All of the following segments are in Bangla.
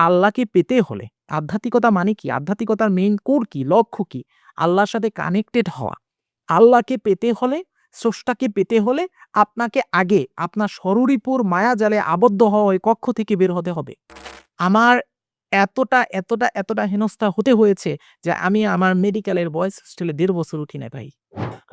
আল্লাহকে পেতে হলে আধ্যাত্মিকতা মানে কি? আধ্যাত্মিকতার মেইন কোর কি? লক্ষ্য কি? আল্লাহর সাথে কানেক্টেড হওয়া। আল্লাহকে পেতে হলে, স্রষ্টাকে পেতে হলে আপনাকে আগে আপনার ষড়রিপুর মায়াজালে আবদ্ধ হওয়া ওই কক্ষ থেকে বের হতে হবে। আমার এতটা হেনস্থা হতে হয়েছে যে আমি আমার মেডিকেলের বয়েজ হোস্টেলে ১.৫ বছর উঠি নাই ভাই।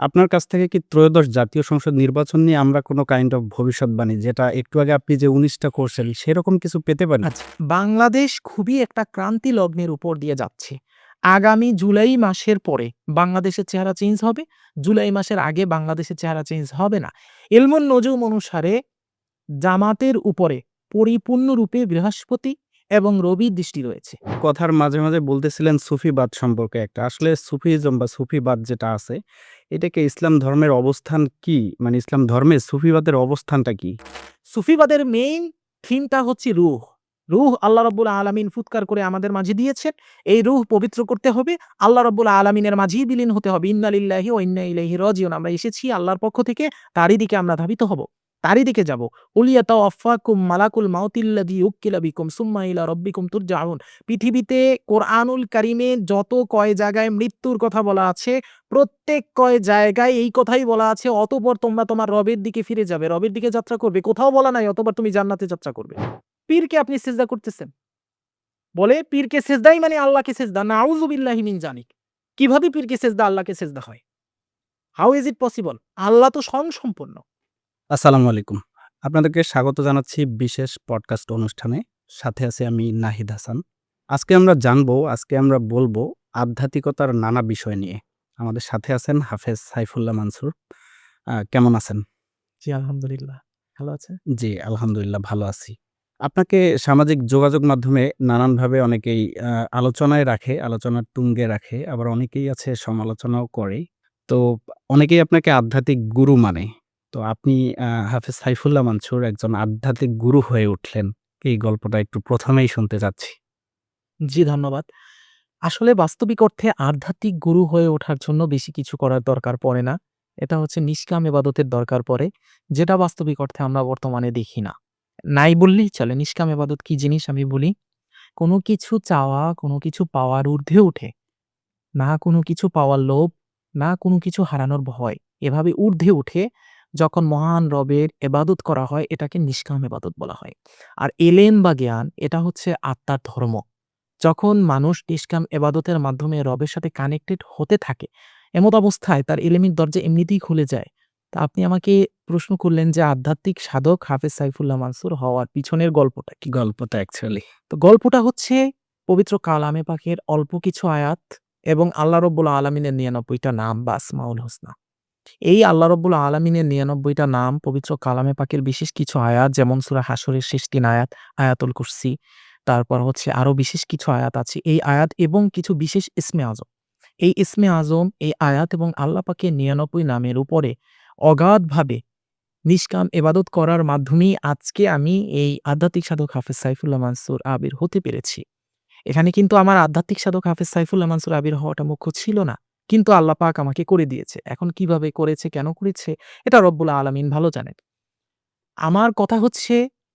আপনার কাছ থেকে কি ত্রয়োদশ জাতীয় সংসদ নির্বাচন নিয়ে আমরা কোনো কাইন্ড অফ ভবিষ্যৎবাণী, যেটা একটু আগে আপনি যে ১৯টা করছেন সেরকম কিছু পেতে পারি? আচ্ছা, বাংলাদেশ খুবই একটা ক্রান্তি লগ্নের উপর দিয়ে যাচ্ছে। আগামী জুলাই মাসের পরে বাংলাদেশের চেহারা চেঞ্জ হবে। জুলাই মাসের আগে বাংলাদেশের চেহারা চেঞ্জ হবে না। ইলমুন নজুম অনুসারে জামাতের উপরে পরিপূর্ণরূপে বৃহস্পতি এবং রবির দৃষ্টি রয়েছে। কথার মাঝে, মাঝে বলতেছিলেন সুফিবাদ সম্পর্কে একটা। আসলে সুফিজম বা সুফিবাদ যেটা আছে, এটাকে ইসলাম ধর্মের অবস্থান কি? মানে ইসলাম ধর্মে সুফিবাদের অবস্থানটা কি? সুফিবাদের মেইন থিমটা হচ্ছে রূহ। রূহ আল্লাহ রাব্বুল আলামিন ফুৎকার করে আমাদের মাঝে দিয়েছেন। এই রূহ পবিত্র করতে হবে। আল্লাহ রাব্বুল আলামিনের মাঝেই বিলীন হতে হবে। ইন্না লিল্লাহি ওয়া ইন্না ইলাইহি রাজিউন। আমরা এসেছি আল্লাহর পক্ষ থেকে, তারই দিকে আমরা ধাবিত হব। তারই দিকে যাব। কুল ইয়াতাওয়াফাকুম মালাকুল মাউতিল্লাযী ইউক্কিলা বিকুম সুম্মা ইলা রাব্বিকুম তুরজাউন। পৃথিবীতে কোরআনুল কারীমে যত কয় জায়গায় মৃত্যুর কথা বলা আছে, প্রত্যেক কয় জায়গায় এই কথাই বলা আছে, অতঃপর তোমরা তোমার রবের দিকে ফিরে যাবে, রবের দিকে যাত্রা করবে। কোথাও বলা নাই অতঃপর তুমি জান্নাতে যাত্রা করবে। পীরকে আপনি সিজদা করতেছেন। বলে পীরকে সিজদাই মানে আল্লাহকে সিজদা। নাউযু বিল্লাহি মিন যালিক। কিভাবে পীরকে সিজদা আল্লাহকে সিজদা হয়? How is it possible? আল্লাহ তো স্বয়ংসম্পূর্ণ। আসসালামু আলাইকুম। আপনাদেরকে স্বাগত জানাচ্ছি বিশেষ পডকাস্ট অনুষ্ঠানে। সাথে আছি আমি নাহিদ হাসান। আজকে আমরা বলবো আধ্যাত্মিকতার নানা বিষয় নিয়ে। আমাদের সাথে আছেন হাফেজ সাইফুল্লাহ মানসুর। কেমন আছেন? জি, আলহামদুলিল্লাহ। ভালো আছেন? জি, আলহামদুলিল্লাহ ভালো আছি। আপনাকে সামাজিক যোগাযোগ মাধ্যমে নানানভাবে অনেকেই আলোচনায় রাখে, আলোচনার তুঙ্গে রাখে। আবার অনেকেই আছে সমালোচনাও করে। তো অনেকেই আপনাকে আধ্যাত্মিক গুরু মানে। তো আপনি হাফেজ সাইফুল্লাহ মানসুর একজন আধ্যাত্মিক গুরু হয়ে উঠলেন। এই গল্পটা একটু ১ম এই শুনতে চাচ্ছি। জি, ধন্যবাদ। আসলে বাস্তবিক অর্থে আধ্যাত্মিক গুরু হয়ে ওঠার জন্য বেশি কিছু করার দরকার পড়ে না। এটা হচ্ছে নিষ্কাম ইবাদতের দরকার পড়ে, যেটা বাস্তবিক অর্থে আমরা বর্তমানে দেখি না। নাই বললেই চলে। নিষ্কাম ইবাদত কি জিনিস আমি বলি। কোনো কিছু চাওয়া, কোনো কিছু পাওয়ার ঊর্ধ্বে উঠে, না কোনো কিছু পাওয়ার লোভ, না কোনো কিছু হারানোর ভয়। এভাবে ঊর্ধ্বে উঠে যখন মহান রবের ইবাদত করা হয়, এটাকে নিষ্কাম ইবাদত বলা হয়। আর এলেম বা জ্ঞান এটা হচ্ছে আত্মার ধর্ম। যখন মানুষ নিষ্কাম ইবাদতের মাধ্যমে রবের সাথে কানেক্টেড হতে থাকে, এমত অবস্থায় তার ইলমের দরজা এমনিতেই খুলে যায়। তা আপনি আমাকে প্রশ্ন করলেন যে আধ্যাত্মিক সাধক হাফেজ সাইফুল্লাহ মানসুর হওয়ার পিছনের গল্পটা কি? গল্পটা অ্যাকচুয়ালি তো গল্পটা হচ্ছে পবিত্র কালামে পাকের অল্প কিছু আয়াত এবং আল্লাহ রব্বুল আলামিনের ৯৯ টা নাম বা আসমাউল হোসনা। এই আল্লাহ রব্বুল আলামিনের ৯৯ টা নাম, পবিত্র কালামে পাকের বিশেষ কিছু আয়াত যেমন সূরা হাশরের শেষ ৩ আয়াত, আয়াতুল কুরসি, তারপর হচ্ছে আরো বিশেষ কিছু আয়াত আছে। এই আয়াত এবং কিছু বিশেষ ইসমে আজম। এই ইসমে আজম, এই আয়াত এবং আল্লাহ পাকের ৯৯ নামের উপরে অগাধভাবে নিষ্কাম ইবাদত করার মাধ্যমেই আজকে আমি এই আধ্যাত্মিক সাধক হাফেজ সাইফুল্লাহ মানসুর আবির হতে পেরেছি। এখানে কিন্তু আমার আধ্যাত্মিক সাধক হাফেজ সাইফুল্লাহ মানসুর আবির হওয়াটা মুখ্য ছিল না। কিন্তু আল্লাহ পাক আমাকে করে দিয়েছে। এখন কিভাবে করেছে, কেন করেছে এটা রব্বুল আলামিন ভালো জানেন। আমার কথা হচ্ছে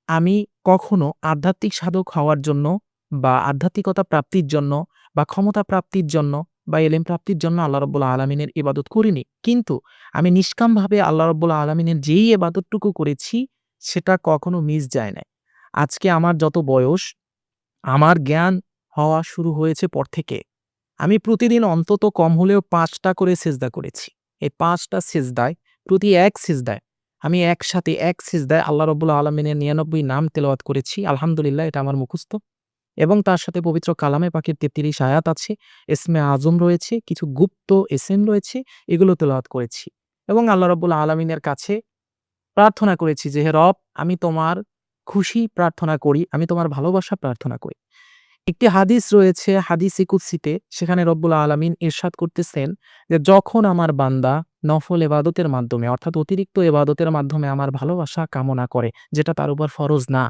আমি কখনো আধ্যাত্মিক সাধক হওয়ার জন্য বা আধ্যাত্মিকতা প্রাপ্তির জন্য বা ক্ষমতা প্রাপ্তির জন্য বা এলেম প্রাপ্তির জন্য আল্লাহ রব্বুল আলামিনের ইবাদত করিনি। কিন্তু আমি নিষ্কামভাবে আল্লাহ রব্বুল আলামিনের যেই ইবাদতটুকু করেছি সেটা কখনো মিস যায় নাই। আজকে আমার যত বয়স, আমার জ্ঞান হওয়া শুরু হয়েছে পর থেকে আমি প্রতিদিন অন্তত কম হলেও ৫ টা করে সিজদা করেছি। এই ৫ টা সিজদায় প্রতি এক সিজদায় আমি একসাথে এক সিজদায় আল্লাহ রাব্বুল আলামিনের ৯৯ নাম তেলাওয়াত করেছি। আলহামদুলিল্লাহ এটা আমার মুখস্থ এবং তার সাথে পবিত্র কালামে পাকের ৩৩ আয়াত আছে, ইসমে আজম রয়েছে, কিছু গুপ্ত এসএম রয়েছে, এগুলো তেলাওয়াত করেছি এবং আল্লাহ রাব্বুল আলামিনের কাছে প্রার্থনা করেছি যে, হে রব আমি তোমার খুশি প্রার্থনা করি, আমি তোমার ভালোবাসা প্রার্থনা করি। একটি হাদিস রয়েছে হাদিসে কুদসিতে, সেখানে রব্বুল আলামিন ইরশাদ করতেছেন যে যখন আমার বান্দা নফল ইবাদতের মাধ্যমে অর্থাৎ অতিরিক্ত ইবাদতের মাধ্যমে আমার ভালোবাসা কামনা করে, যেটা তার উপর ফরজ না,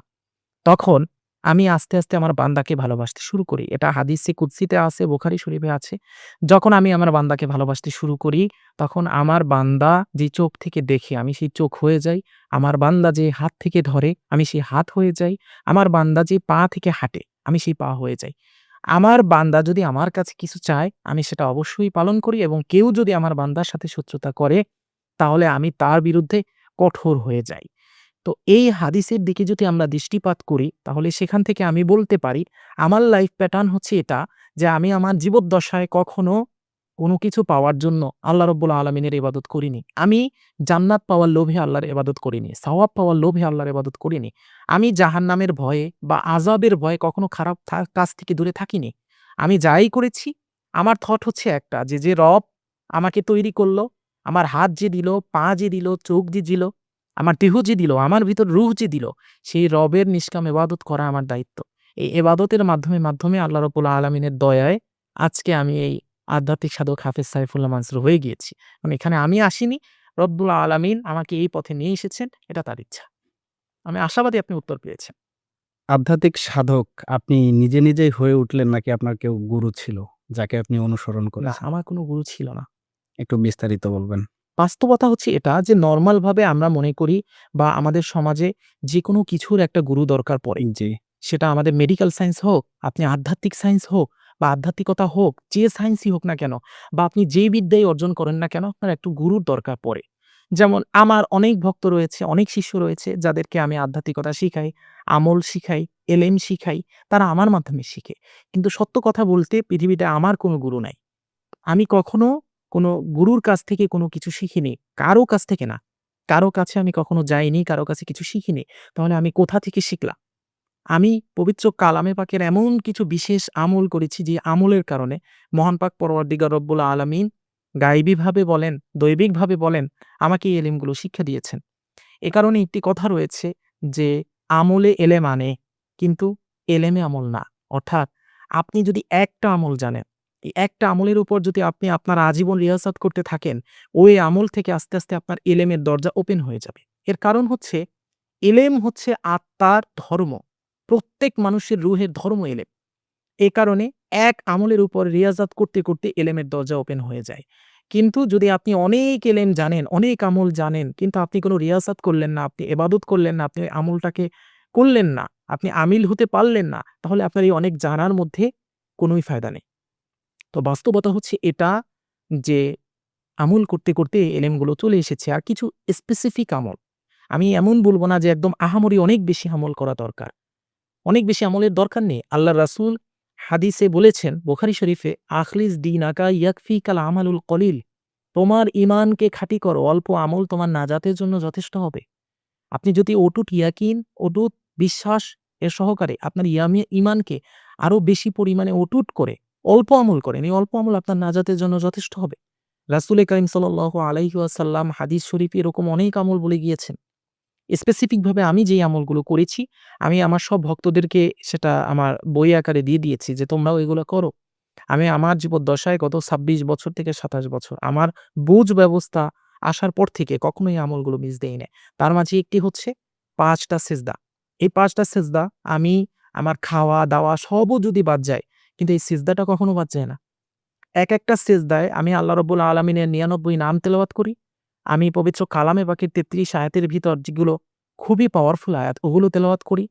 তখন আমি আস্তে, আস্তে আমার বান্দাকে ভালোবাসতে শুরু করি। এটা হাদিসে কুদসিতে আছে, বুখারী শরীফে আছে। যখন আমি আমার বান্দাকে ভালোবাসতে শুরু করি, তখন আমার বান্দা যে চোখ থেকে দেখে আমি সেই চোখ হয়ে যাই। আমার বান্দা যে হাত থেকে ধরে আমি সেই হাত হয়ে যাই। আমার বান্দা যে পা থেকে হাঁটে আমি সেই পা হয়ে যাই। আমার বান্দা যদি আমার কাছে কিছু চায়, আমি সেটা অবশ্যই পালন করি এবং কেউ যদি আমার বান্দার সাথে শত্রুতা করে, তাহলে আমি তার বিরুদ্ধে কঠোর হয়ে যাই। তো এই হাদিসের দিকে যদি আমরা দৃষ্টিপাত করি, তাহলে সেখান থেকে আমি বলতে পারি, আমার লাইফ প্যাটার্ন হচ্ছে এটা যে আমি আমার জীবদ্দশায় কখনো কোনো কিছু পাওয়ার জন্য আল্লাহ রাব্বুল আলামিনের ইবাদত করিনি। আমি জান্নাত পাওয়ার লোভে আল্লাহর ইবাদত করিনি। সওয়াব পাওয়ার লোভে আল্লাহর ইবাদত করিনি। আমি জাহান্নামের ভয়ে বা আযাবের ভয়ে কখনো খারাপ কাজ থেকে দূরে থাকিনি। আমি যাই করেছি, আমার থট হচ্ছে একটা যে রব আমাকে তৈরি করল, আমার হাত যে দিল, পা যে দিল, চোখ যে দিল, আমার দেহ যে দিল, আমার ভিতর রূহ যে দিল, সেই রবের নিষ্কাম ইবাদত করা আমার দায়িত্ব। এই ইবাদতের মাধ্যমে আল্লাহ রাব্বুল আলামিনের দয়ায় আজকে আমি এই আধ্যাত্মিক সাধক হাফেজ সাইফুল্লাহ মানসুর হয়ে গিয়েছি। মানে এখানে আমি আসিনি, রব্বুল আলামিন আমাকে এই পথে নিয়ে এসেছেন, এটা তার ইচ্ছা। আমি আশাবাদী আপনি উত্তর পেয়েছেন। আধ্যাত্মিক সাধক আপনি নিজেই হয়ে উঠলেন নাকি আপনার কেউ গুরু ছিল, যাকে আপনি অনুসরণ না, করেছেন? আমার কোনো গুরু ছিল না। একটু বিস্তারিত বলবেন। বাস্তবতা হচ্ছে এটা যে নরমালভাবে আমরা মনে করি বা আমাদের সমাজে যেকোনো কিছুর একটা গুরু দরকার পড়ে। জি। সেটা আমাদের মেডিকেল সায়েন্স হোক, আপনি আধ্যাত্মিক সায়েন্স হোক বা আধ্যাত্মিকতা হোক, যে সায়েন্সই হোক না কেন বা আপনি যেই বিদ্যাই অর্জন করেন না কেন, আপনার একটু গুরুর দরকার পড়ে। যেমন আমার অনেক ভক্ত রয়েছে, অনেক শিষ্য রয়েছে যাদেরকে আমি আধ্যাত্মিকতা শিখাই, আমল শিখাই, এলেম শিখাই, তারা আমার মাধ্যমে শিখে। কিন্তু সত্য কথা বলতে পৃথিবীতে আমার কোনো গুরু নাই। আমি কখনো কোনো গুরুর কাছ থেকে কোনো কিছু শিখিনি। কারো কাছ থেকে না। কারো কাছে আমি কখনো যাইনি, কারো কাছে কিছু শিখিনি। তাহলে আমি কোথা থেকে শিখলাম? আমি পবিত্র কালামে পাকের এমন কিছু বিশেষ আমল করেছি যে আমলের কারণে মহান পাক পরওয়ারদিগার রব্বুল আলামিন গায়বীভাবে বলেন, দৈবিকভাবে বলেন, আমাকে এই এলিমগুলো শিক্ষা দিয়েছেন। এ কারণে একটি কথা রয়েছে যে, আমলে এলেম আনে, কিন্তু এলেমে আমল না। অর্থাৎ আপনি যদি একটা আমল জানেন, এই একটা আমলের উপর যদি আপনি আপনার আজীবন রিয়াসাত করতে থাকেন, ওই আমল থেকে আস্তে আপনার এলেমের দরজা ওপেন হয়ে যাবে। এর কারণ হচ্ছে, এলেম হচ্ছে আত্মার ধর্ম। প্রত্যেক মানুষের রুহের ধর্ম এলেম। এ কারণে এক আমলের উপর রিয়াজাত করতে এলেমের দরজা ওপেন হয়ে যায়। কিন্তু যদি আপনি অনেক এলেম জানেন, অনেক আমল জানেন, কিন্তু আপনি কোনো রিয়াসাত করলেন না, আপনি ইবাদত করলেন না, আপনি ওই আমলটাকে করলেন না, আপনি আমিল হতে পারলেন না, তাহলে আপনার এই অনেক জানার মধ্যে কোনোই ফায়দা নেই। তো বাস্তবতা হচ্ছে এটা যে আমল করতে এলেমগুলো চলে এসেছে। আর কিছু স্পেসিফিক আমল। আমি এমন বলব না যে একদম আহামরি অনেক বেশি আমল করা দরকার। অনেক বেশি আমলের দরকার নেই। আল্লাহর রাসূল হাদিসে বলেছেন বুখারী শরীফে, "আখলিস দীনাকা ইয়াকফিকাল আমালুল কলিল।" তোমার ঈমানকে খাঁটি করো, অল্প আমল তোমার নাজাতের জন্য যথেষ্ট হবে। আপনি যদি অটুট ইয়াকিন, অটুট বিশ্বাস এর সহকারে আপনার ঈমানকে আরো বেশি পরিমাণে অটুট করে অল্প আমল করেন, এই অল্প আমল আপনার নাজাতের জন্য যথেষ্ট হবে। রাসূল কারীম সাল্লাল্লাহু আলাইহি ওয়াসাল্লাম হাদিস শরীফে এরকম অনেক আমল বলে গিয়েছেন। স্পেসিফিক ভাবে আমি যেই আমলগুলো করেছি, আমি আমার সব ভক্তদেরকে সেটা আমার বই আকারে দিয়ে দিয়েছি যে, "তোমরাও এগুলো করো।" আমি আমার জীবদ্দশায় গত ২৬ বছর থেকে ২৭ বছর আমার বুঝ ব্যবস্থা আসার পর থেকে কখনোই এই আমলগুলো মিস দেই নাই। তার মাঝে একটি হচ্ছে ৫ টা সিজদা। এই ৫ টা সিজদা আমি আমার খাওয়া-দাওয়া সবও যদি বাদ যায়, কিন্তু এই সিজদাটা কখনো বাদ যায় না। একেকটা সিজদায় আমি আল্লাহ রাব্বুল আলামিনের ৯৯ নাম তেলাওয়াত করি। আমি পবিত্র কালামে পাকের ৩৩ আয়াতের ভিতর যেগুলো খুবই পাওয়ারফুল আয়াত, ওগুলো তেলাওয়াত করি।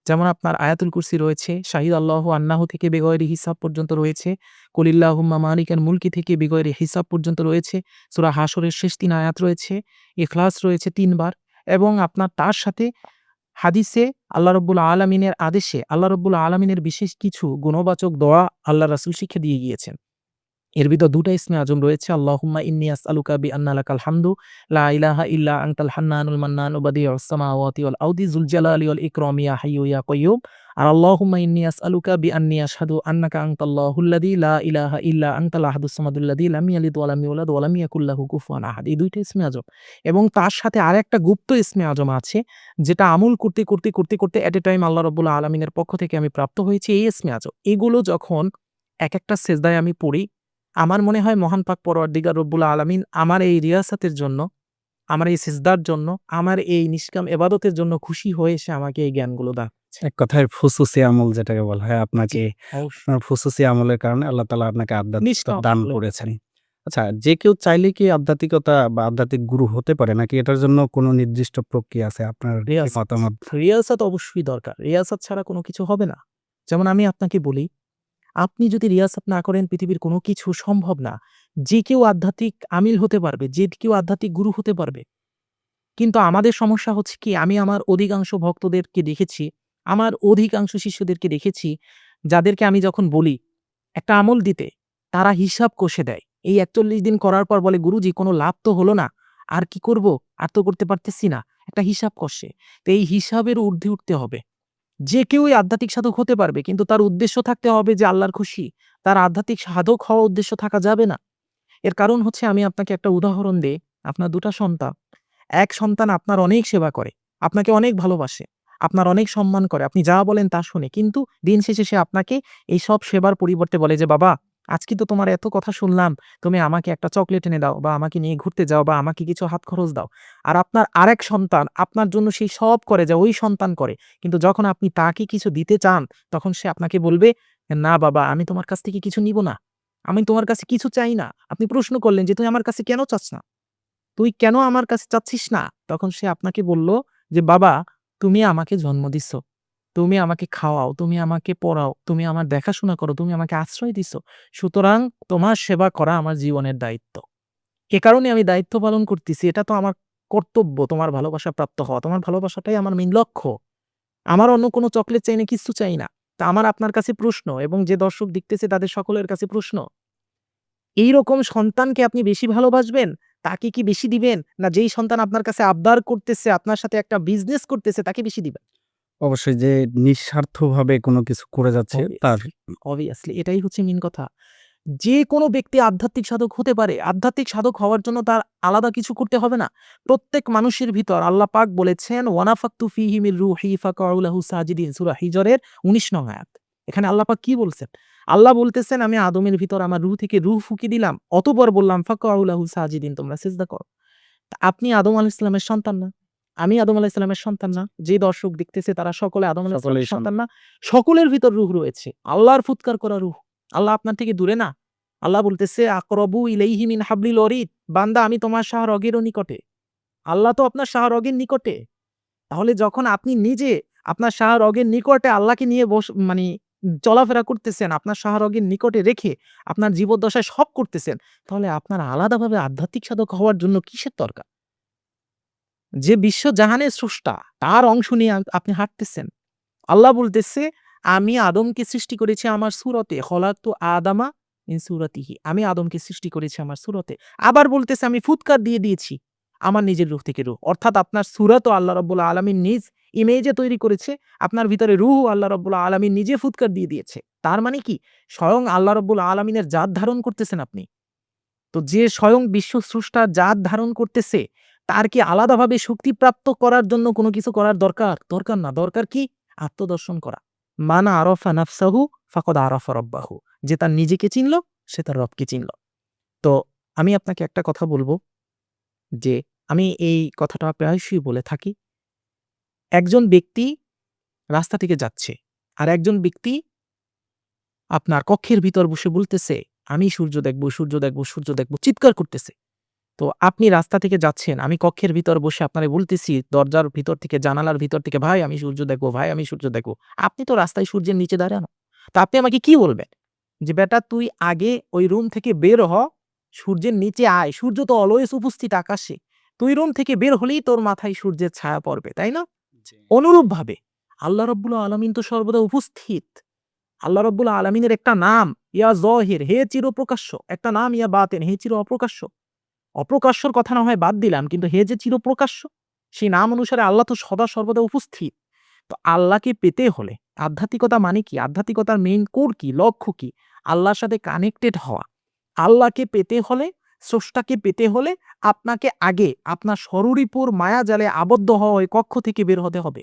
যেমন আপনার আয়াতুল কুরসি রয়েছে, শাহিদ আল্লাহু আন্নাহু থেকে বেগয়রি হিসাব পর্যন্ত রয়েছে, কুলিল্লাহুম্মা মালিকাল মুলকি থেকে বেগয়রি হিসাব পর্যন্ত রয়েছে, সূরা হাশরের শেষ ৩ আয়াত রয়েছে, ইখলাস রয়েছে ৩ বার এবং আপনার তার সাথে হাদিসে আল্লাহ রাব্বুল আলামিনের আদেশে আল্লাহ রাব্বুল আলামিনের বিশেষ কিছু গুণবাচক দোয়া আল্লাহ রাসূল শিক্ষা দিয়ে গিয়েছেন। এর ভিতর ২ টা ইসমে আজম রয়েছে। আল্লাহুম্মা ইন্নী আসআলুকা বিআন্না লাকাল হামদু লা ইলাহা ইল্লা আনতাল হান্নানুল মান্নানু বাদিউস সামাওয়াতি ওয়াল আরদি যুল জালালি ওয়াল ইকরামি ইয়া হাইয়্যু ইয়া কাইয়্যুম। আর আল্লাহুম্মা ইন্নী আসআলুকা বিআন্নী আশহাদু আন্নাকা আনতাল্লাহুল্লাযী লা ইলাহা ইল্লা আনতাল আহাদুস সামাদুল্লাযী লাম ইয়ালিদ ওয়া লাম ইউলাদ ওয়া লাম ইয়াকুল লাহু কুফুয়ান আহাদ। এই ২ টা ইসমে আজম এবং তার সাথে আরেকটা গুপ্ত ইসমে আজম আছে, যেটা আমল করতে এট এ টাইম আল্লাহ রাব্বুল আলামিনের পক্ষ থেকে আমি প্রাপ্ত হয়েছি এই ইসমে আজম। এগুলো যখন একেকটা সেজদায় আমি পড়ি, আমার মনে হয় মহান পাক পরওয়ারদিগার রব্বুল আলামিন আমার এই রিয়াসাতের জন্য, আমার এই সিজদার জন্য, আমার এই নিষ্কাম ইবাদতের জন্য খুশি হয়ে সে আমাকে এই জ্ঞানগুলো দান করেছে। এক কথায় ফুসুসি আমল যেটাকে বলা হয়, জি, আপনাকে অবশ্যই। আপনার ফুসুসি আমলের কারণে আল্লাহ তাআলা আপনাকে আধ্যাত্মিকতা নিষ্কাম দান আমলে করেছেন। আচ্ছা, যে কেউ চাইলে কি আধ্যাত্মিকতা বা আধ্যাত্মিক গুরু হতে পারে নাকি এটার জন্য কোনো নির্দিষ্ট প্রক্রিয়া আছে? আপনার কি রিয়াসাত। মতামত? রিয়াসাত অবশ্যই দরকার। রিয়াসাত ছাড়া কোনো কিছু হবে না। যেমন আমি আপনাকে বলি, আপনি যদি রিয়াজত না করেন পৃথিবীর কোনো কিছু সম্ভব না। যে কেউ আধ্যাত্মিক আমিল হতে পারবে, যে কেউ আধ্যাত্মিক গুরু হতে পারবে। কিন্তু আমাদের সমস্যা হচ্ছে কি, আমি আমার অধিকাংশ ভক্তদেরকে দেখেছি, আমার অধিকাংশ শিষ্যদেরকে দেখেছি, যাদেরকে আমি যখন বলি একটা আমল দিতে, তারা হিসাব কষে দেয়। এই ৪১ দিন করার পর বলে, "গুরুজি কোনো লাভ তো হলো না। আর কি করব? আর তো করতে পারতেছি না।" একটা হিসাব কষে। তো এই হিসাবের ঊর্ধ্বে উঠতে হবে। যে কেউই আধ্যাত্মিক সাধক হতে পারবে, কিন্তু তার উদ্দেশ্য থাকতে হবে যে আল্লাহর খুশি। তার আধ্যাত্মিক সাধক হওয়া উদ্দেশ্য থাকা যাবে না। এর কারণ হচ্ছে, আমি আপনাকে একটা উদাহরণ দেই। আপনার ২ টা সন্তান। এক সন্তান আপনার অনেক সেবা করে, আপনাকে অনেক ভালোবাসে, আপনার অনেক সম্মান করে, আপনি যা বলেন তা শোনে। কিন্তু দিন শেষে সে আপনাকে এই সব সেবার পরিবর্তে বলে যে, "বাবা, আজকে তো তোমার এত কথা শুনলাম, তুমি আমাকে একটা চকলেট এনে দাও বা আমাকে নিয়ে ঘুরতে যাও বা আমাকে কিছু হাত খরচ দাও।" আর আপনার আরেক সন্তান আপনার জন্য সেই সব করে যা ওই সন্তান করে। কিন্তু যখন আপনি তাকে কিছু দিতে চান, তখন সে আপনাকে বলবে, "না বাবা, আমি তোমার কাছ থেকে কিছু নিব না। আমি তোমার কাছে কিছু চাই না।" আপনি প্রশ্ন করলেন যে, "তুই আমার কাছে কেন চাস না? তুই কেন আমার কাছে চাচ্ছিস না?" তখন সে আপনাকে বলল যে, "বাবা, তুমি আমাকে জন্ম দিছো। তুমি আমাকে খাওয়াও, তুমি আমাকে পড়াও, তুমি আমার দেখাশোনা করো, তুমি আমাকে আশ্রয় দিছো। সুতরাং তোমার সেবা করা আমার জীবনের দায়িত্ব। এ কারণে আমি দায়িত্ব পালন করতেছি। এটা তো আমার কর্তব্য তোমার ভালোবাসা প্রাপ্ত হওয়া। তোমার ভালোবাসাটাই আমার মেইন লক্ষ্য। আমার অন্য কোনো চকলেট চাই না, কিচ্ছু চাই না।" তা আমার আপনার কাছে প্রশ্ন, এবং যে দর্শক দেখতেছে তাদের সকলের কাছে প্রশ্ন, এইরকম সন্তানকে আপনি বেশি ভালোবাসবেন? তাকে কি বেশি দিবেন? না যেই সন্তান আপনার কাছে আবদার করতেছে, আপনার সাথে একটা বিজনেস করতেছে, তাকে বেশি দিবেন? অবশ্যই যে নিঃস্বার্থভাবে কোনো কিছু করে যাচ্ছে তার অবভিয়াসলি, অবভিয়াসলি এটাই হচ্ছে মেইন কথা। যে কোনো ব্যক্তি আধ্যাত্মিক সাধক হতে পারে। আধ্যাত্মিক সাধক হওয়ার জন্য তার আলাদা কিছু করতে হবে না। প্রত্যেক মানুষের ভিতর আল্লাহ পাক বলেছেন, "ওয়ানাফাখতু ফীহি মির রূহি ফাকাউ লাহু সাজিদিন" সূরা হিজরের ১৯ নং আয়াত। এখানে আল্লাহ পাক কি বলছেন? আল্লাহ বলতেছেন, "আমি আদমের ভিতর আমার রূহ থেকে রূহ ফুঁকি দিলাম। অতঃপর বললাম, ফাকাউ লাহু সাজিদিন, তোমরা সিজদা করো।" তা আপনি আদম আলাইহিস সালামের সন্তান না? আমি আদম আলাইহিস সালামের সন্তান না? যে দর্শক দেখতেছে তারা সকলে আদম আলাইহিস সকলেই সালামের সন্তান না? সকলের ভিতর রূহ রয়েছে। আল্লাহর ফুৎকার করা রূহ। আল্লাহ আপনার থেকে দূরে না। আল্লাহ বলতেছে, "আকরাবু ইলাইহি মিন হাবলিল ওয়ারিদ।" বান্দা, আমি তোমার শাহরগেরও নিকটে। আল্লাহ তো আপনার শাহরগের নিকটে। তাহলে যখন আপনি নিজে আপনার শাহরগের নিকটে আল্লাহকে নিয়ে মানি চলাফেরা করতেছেন, আপনার শাহরগের নিকটে রেখে আপনার জীবদ্দশায় সব করতেছেন, তাহলে আপনার আলাদাভাবে আধ্যাত্মিক সাধক হওয়ার জন্য কিসের দরকার? যে বিশ্বজাহানের স্রষ্টা, তার অংশ নিয়ে আপনি হাঁটতেছেন। আল্লাহ বলতেছে, "আমি আদমকে সৃষ্টি করেছি আমার সূরতে, খলাকতু আদামা মিন সূরাতিহি।" আমি আদমকে সৃষ্টি করেছি আমার সূরতে। আবার বলতেছে, "আমি ফুৎকার দিয়ে দিয়েছি আমার নিজের রূহ থেকে রূহ।" অর্থাৎ আপনার সূরাতও আল্লাহ রাব্বুল আলামিন নিজ ইমেজে তৈরি করেছে। আপনার ভিতরে রূহও আল্লাহ রাব্বুল আলামিন নিজে ফুৎকার দিয়ে দিয়েছে। তার মানে কি? স্বয়ং আল্লাহ রাব্বুল আলামিনের জাত ধারণ করতেছেন আপনি। তো যে স্বয়ং বিশ্ব স্রষ্টার জাত ধারণ করতেছে, তার কি আলাদাভাবে শক্তিপ্রাপ্ত করার জন্য কোনো কিছু করার দরকার? দরকার না। দরকার কি? আত্মদর্শন করা। মান আরাফা নাফসাহু ফাকাদ আরাফা রাব্বাহু। যে তার নিজেকে চিনল, সে তার রবকে চিনল। তো আমি আপনাকে একটা কথা বলব যে, আমি এই কথাটা প্রায়শই বলে থাকি। একজন ব্যক্তি রাস্তা থেকে যাচ্ছে। আর একজন ব্যক্তি আপনার কক্ষের ভিতর বসে বলতেছে, "আমি সূর্য দেখব, সূর্য দেখব, সূর্য দেখব" চিৎকার করতেছে। তো আপনি রাস্তা থেকে যাচ্ছেন, আমি কক্ষের ভিতর বসে আপনারে বলতেছি দরজার ভিতর থেকে, জানালার ভিতর থেকে, "ভাই আমি সূর্য দেখব, ভাই আমি সূর্য দেখব।" আপনি তো রাস্তায় সূর্যের নিচে দাঁড়ানো। তো আপনি আমাকে কি বলবেন? যে, "বেটা তুই আগে ওই রুম থেকে বের হ, সূর্যের নিচে আয়। সূর্য তো অলওয়েজ উপস্থিত আকাশে। তুই রুম থেকে বের হলেই তোর মাথায় সূর্যের ছায়া পড়বে।" তাই না? জি। অনুরূপভাবে আল্লাহ রাব্বুল আলামিন তো সর্বদা উপস্থিত। আল্লাহ রাব্বুল আলামিনের একটা নাম, ইয়া জহির, হে চিরপ্রকাশ্য। একটা নাম ইয়া বাতিন, হে চির অপ্রকাশ্য। অপ্রকাশ্যর কথা না হয় বাদ দিলাম, কিন্তু হে যে চিরপ্রকাশ্য, সেই নাম অনুসারে আল্লাহ তো সদা সর্বদা উপস্থিত। তো আল্লাহকে পেতে হলে আধ্যাত্মিকতা মানে কি? আধ্যাত্মিকতার মেইন কোর কি? লক্ষ্য কি? আল্লাহর সাথে কানেক্টেড হওয়া। আল্লাহকে পেতে হলে, স্রষ্টাকে পেতে হলে আপনাকে আগে আপনার শরীরীপুর মায়াজালে আবদ্ধ হওয়া ওই কক্ষ থেকে বের হতে হবে।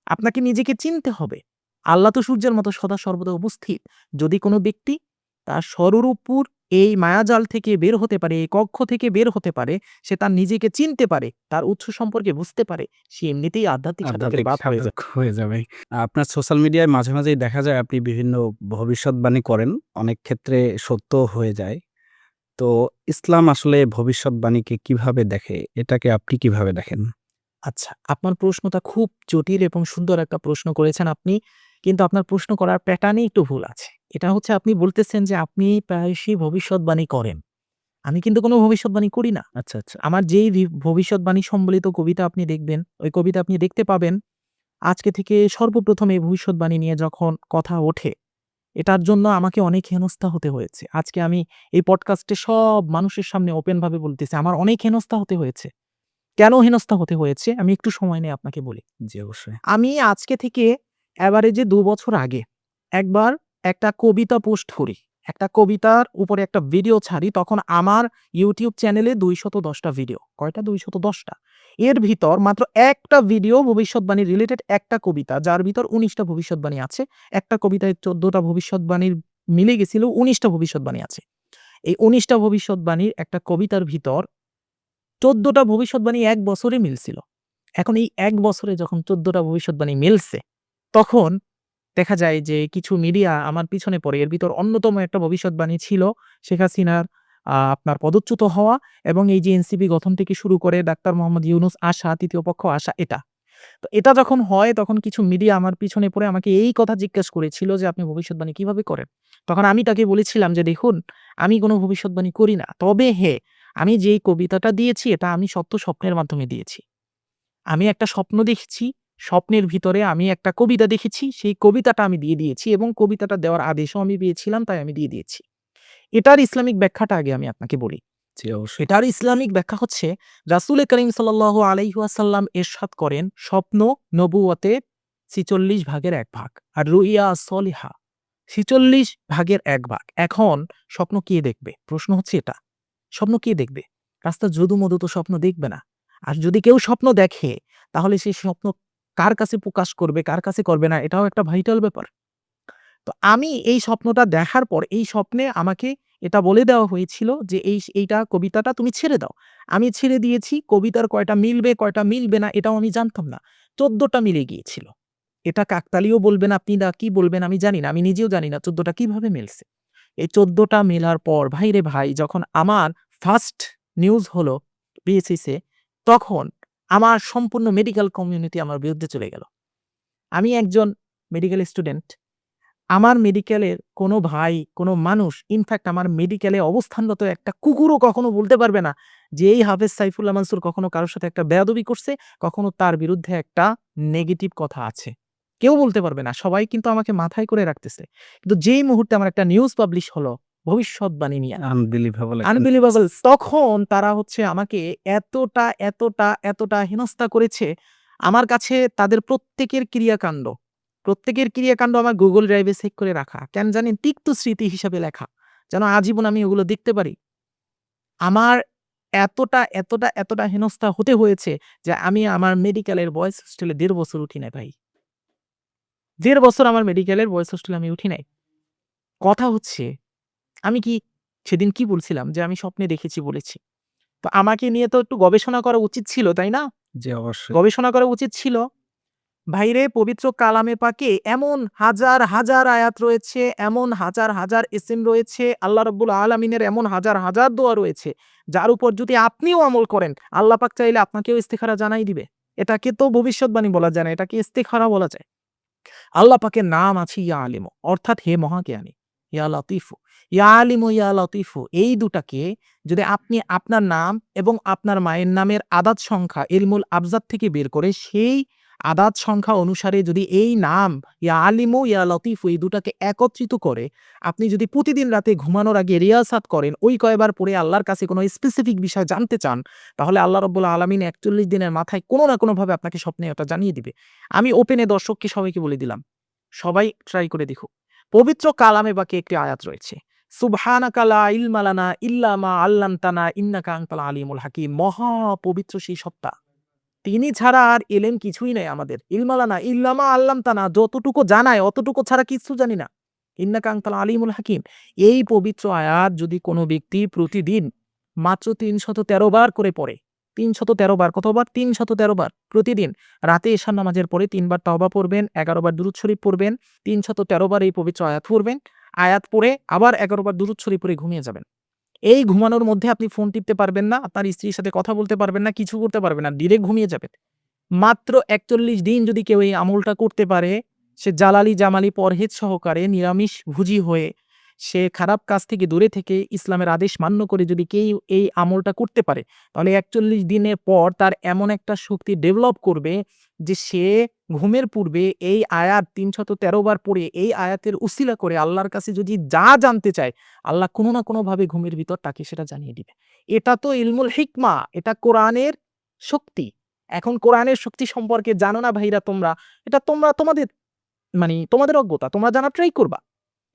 আপনাকে নিজেকে চিনতে হবে। আল্লাহ তো সূর্যের মতো সদা সর্বদা উপস্থিত। যদি কোনো ব্যক্তি তার স্বরূপপুর এই মায়াজাল থেকে বের হতে পারে, এই কক্ষ থেকে বের হতে পারে, সে তার নিজেকে চিনতে পারে, তার উৎস সম্পর্কে বুঝতে পারে, সে এমনিতেই আধ্যাত্মিক সাধকের আধ্যাত্মিক বাপ হয়ে সাধক যাবে। হয়ে যাবে। আপনার সোশ্যাল মিডিয়ায় মাঝে, মাঝেই দেখা যায় আপনি বিভিন্ন ভবিষ্যৎবাণী করেন। অনেক ক্ষেত্রে সত্যও হয়ে যায়। তো ইসলাম আসলে ভবিষ্যৎবাণীকে কিভাবে দেখে? এটাকে আপনি কিভাবে দেখেন? আচ্ছা, আপনার প্রশ্নটা খুব জটিল এবং সুন্দর একটা প্রশ্ন করেছেন আপনি। কিন্তু আপনার প্রশ্ন করার প্যাটার্নই একটু ভুল আছে। এটা হচ্ছে আপনি বলতেছেন যে আপনি প্রায়শই ভবিষ্যৎবাণী করেন। আমি কিন্তু কোনো ভবিষ্যৎবাণী করি না। আচ্ছা, আচ্ছা। আমার যেই ভবিষ্যৎবাণী সম্বলিত কবিতা আপনি দেখবেন, ওই কবিতা আপনি দেখতে পাবেন আজকে থেকে সর্বপ্রথম এই ভবিষ্যৎবাণী নিয়ে যখন কথা ওঠে, এটার জন্য আমাকে অনেক হেনস্থা হতে হয়েছে। আজকে আমি এই পডকাস্টে সব মানুষের সামনে ওপেন ভাবে বলতেছি, আমার অনেক হেনস্থা হতে হয়েছে। কেন হেনস্থা হতে হয়েছে? আমি একটু সময় নিয়ে আপনাকে বলি। জি, অবশ্যই। আমি আজকে থেকে এভারেজে ২ বছর আগে একবার একটা কবিতা পোস্ট করি। একটা কবিতার উপরে একটা ভিডিও ছাড়ি। তখন আমার YouTube চ্যানেলে ২১০ টা ভিডিও। কয়টা? ২১০ টা। এর ভিতর মাত্র একটা ভিডিও ভবিষ্যৎবাণী রিলেটেড একটা কবিতা, যার ভিতর ১৯ টা ভবিষ্যৎবাণী আছে। একটা কবিতায় ১৪ টা ভবিষ্যৎবাণীর মিলে গেছিল, ১৯ টা ভবিষ্যৎবাণী আছে। এই ১৯ টা ভবিষ্যৎবাণীর একটা কবিতার ভিতর ১৪ টা ভবিষ্যৎবাণী ১ বছরে মিলছিল। এখন এই ১ বছরে যখন ১৪ টা ভবিষ্যৎবাণী মিলছে, তখন দেখা যায় যে কিছু মিডিয়া আমার পিছনে পড়ে। এর ভিতর অন্যতম একটা ভবিষ্যৎবাণী ছিল শেখ হাসিনার আপনার পদচ্যুত হওয়া এবং এই যে এনসিপি গঠন থেকে শুরু করে ডাক্তার মোহাম্মদ ইউনূস আসা, ৩য় পক্ষ আসা এটা। তো এটা যখন হয় তখন কিছু মিডিয়া আমার পিছনে পড়ে আমাকে এই কথা জিজ্ঞেস করেছিল যে, "আপনি ভবিষ্যৎবাণী কিভাবে করেন?" তখন আমি তাকে বলেছিলাম যে, "দেখুন, আমি কোনো ভবিষ্যৎবাণী করি না। তবে হ্যাঁ, আমি যেই কবিতাটা দিয়েছি এটা আমি সত্য স্বপ্নের মাধ্যমে দিয়েছি। আমি একটা স্বপ্ন দেখেছি, স্বপ্নের ভিতরে আমি একটা কবিতা দেখেছি, সেই কবিতাটা আমি দিয়ে দিয়েছি এবং কবিতাটা দেওয়ার আদেশও আমি পেয়েছিলাম তাই আমি দিয়ে দিয়েছি।" এটার ইসলামিক ব্যাখ্যাটা আগে আমি আপনাকে বলি। জি, অবশ্যই। এটার ইসলামিক ব্যাখ্যা হচ্ছে রাসূলে কারীম সাল্লাল্লাহু আলাইহি ওয়াসাল্লাম ইরশাদ করেন, স্বপ্ন নবুয়তের ৪৬ ভাগের ১ ভাগ। আর রুইয়া সলিহা ৪৬ ভাগের ১ ভাগ। এখন স্বপ্ন কে দেখবে? প্রশ্ন হচ্ছে এটা। স্বপ্ন কে দেখবে? রাস্তার যদু-মধু তো স্বপ্ন দেখবে না। আর যদি কেউ স্বপ্ন দেখে তাহলে সেই স্বপ্ন কার কাছে প্রকাশ করবে, কার কাছে করবে না এটাও একটা ভাইটাল ব্যাপার। তো আমি এই স্বপ্নটা দেখার পর এই স্বপ্নে আমাকে এটা বলে দেওয়া হয়েছিল যে এইটা কবিতাটা তুমি ছেড়ে দাও। আমি ছেড়ে দিয়েছি। কবিতার কয়টা মিলবে, কয়টা মিলবে না এটাও আমি জানতাম না। ১৪ টা মিলে গিয়েছিল। এটা কাকতালীয় বলবেন আপনি না কি বলবেন আমি জানি না। আমি নিজেও জানি না ১৪ টা কিভাবে মিলছে। এই ১৪ টা মেলার পর ভাইরে ভাই যখন আমার ফার্স্ট নিউজ হলো বিএসইসে তখন আমার সম্পূর্ণ মেডিকেল কমিউনিটি আমার বিরুদ্ধে চলে গেল। আমি একজন মেডিকেল স্টুডেন্ট। আমার মেডিকেলের কোনো ভাই, কোনো মানুষ ইনফ্যাক্ট আমার মেডিকেলে অবস্থানরত একটা কুকুরও কখনো বলতে পারবে না যে এই হাফেজ সাইফুল্লাহ মানসুর কখনো কারো সাথে একটা বেয়াদবি করছে, কখনো তার বিরুদ্ধে একটা নেগেটিভ কথা আছে। কেউ বলতে পারবে না। সবাই কিন্তু আমাকে মাথায় করে রাখতেছে। কিন্তু যেই মুহূর্তে আমার একটা নিউজ পাবলিশ হলো ভবিষ্যৎবাণী নিয়া আনবিলিভেবল একটা নিউজ। আনবিলিভেবল তখন তারা হচ্ছে আমাকে এতটা হেনস্থা করেছে, আমার কাছে তাদের প্রত্যেকের ক্রিয়াকাণ্ড আমার Google Drive এ সেভ করে রাখা। কেন জানেন? তিক্ত স্মৃতি হিসাবে লেখা। যেন আজীবন আমি ওগুলো দেখতে পারি। আমার এতটা হেনস্থা হতে হয়েছে যে আমি আমার মেডিকেলের বয়েজ হোস্টেলে ১.৫ বছর উঠি নাই ভাই। ১.৫ বছর আমার মেডিকেলের বয়েজ হোস্টেলে আমি উঠি নাই। কথা হচ্ছে আমি কি সেদিন কি বলছিলাম যে আমি স্বপ্নে দেখেছি বলেছি। তো আমাকে নিয়ে তো একটু গবেষণা করা উচিত ছিল, তাই না? জি, অবশ্যই। গবেষণা করা উচিত ছিল। ভাইরে পবিত্র কালামে পাকে এমন হাজার আয়াত রয়েছে, এমন হাজার ইসিম রয়েছে, আল্লাহ রাব্বুল আলামিনের এমন হাজার দোয়া রয়েছে, যার উপর যদি আপনিও আমল করেন, আল্লাহ পাক চাইলে আপনাকেও ইস্তিখারা জানাই দিবে। এটাকে তো ভবিষ্যৎবাণী বলা যায় না, এটাকে ইস্তিখারা বলা যায়। আল্লাহ পাকের নাম আছে ইয়া আলিমু অর্থাৎ হে মহাজ্ঞানী, ইয়া লতিফু, ইয়া আলিমু, ইয়া লতিফু এই দুটাকে যদি আপনি আপনার নাম এবং আপনার মায়ের নামের আদাদ সংখ্যা ইলমুল আবজাদ থেকে বের করে সেই আদাদ সংখ্যা অনুসারে যদি এই নাম ইয়া আলিমু, ইয়া লতিফু এই দুটাকে একত্রিত করে আপনি যদি প্রতিদিন রাতে ঘুমানোর আগে রিয়াসাত করেন, ওই কয়বার পড়ে আল্লাহর কাছে কোনো স্পেসিফিক বিষয় জানতে চান, তাহলে আল্লাহ রাব্বুল আলামিন ৪১ দিনের মাথায় কোনো না কোনোভাবে আপনাকে স্বপ্নে ওটা জানিয়ে দিবে। আমি ওপেনে দর্শককে সবাইকে বলে দিলাম। সবাই ট্রাই করে দেখুক। পবিত্র কালামে পাকে একটি আয়াত রয়েছে। সুবহানাকা লা ইলমা লানা ইল্লা মা আল্লামতানা ইন্নাকা আনতাল আলিমুল হাকিম। মহা পবিত্র সেই সত্তা। তিনি ছাড়া আর এলেম কিছুই নাই আমাদের। ইলমা লানা ইল্লা মা আল্লামতানা যতটুকু জানায় অতটুকু ছাড়া কিচ্ছু জানি না। ইন্নাকা আনতাল আলিমুল হাকিম। এই পবিত্র আয়াত যদি কোনো ব্যক্তি প্রতিদিন মাত্র ৩১৩ বার করে পড়ে, ৩১৩ বার কতবার? ৩১৩ বার প্রতিদিন। রাতে এশার নামাজের পরে ৩ বার তাওবা পড়বেন, ১১ বার দুরূদ শরীফ পড়বেন, ৩১৩ বার এই পবিত্র আয়াত পড়বেন। আয়াত পড়ে আবার ১১ বার দুরূদ শরীফ পড়ে ঘুমিয়ে যাবেন। এই ঘুমানোর মধ্যে আপনি ফোন টিপতে পারবেন না, আপনার স্ত্রীর সাথে কথা বলতে পারবেন না, কিছু করতে পারবেন না। ডিরেক্ট ঘুমিয়ে যাবেন। মাত্র ৪১ দিন যদি কেউ এই আমলটা করতে পারে, সে জালালি জামালি পরহেজ সহকারে নিরামিষ ভুজি হয়ে সে খারাপ কাজ থেকে দূরে থেকে ইসলামের আদেশ মান্য করে যদি কেউ এই আমলটা করতে পারে, তাহলে ৪১ দিনের পর তার এমন একটা শক্তি ডেভেলপ করবে যে সে ঘুমের পূর্বে এই আয়াত ৩১৩ বার পড়ে এই আয়াতের উসিলা করে আল্লাহর কাছে যদি যা জানতে চায়, আল্লাহ কোনো না কোনোভাবে ঘুমের ভিতর তাকে সেটা জানিয়ে দিবে। এটা তো ইলমুল হিকমা, এটা কোরআনের শক্তি। এখন কোরআনের শক্তি সম্পর্কে জানো না ভাইরা তোমরা, এটা তোমরা তোমাদের অজ্ঞতা। তোমরা জানার ট্রাই করবা।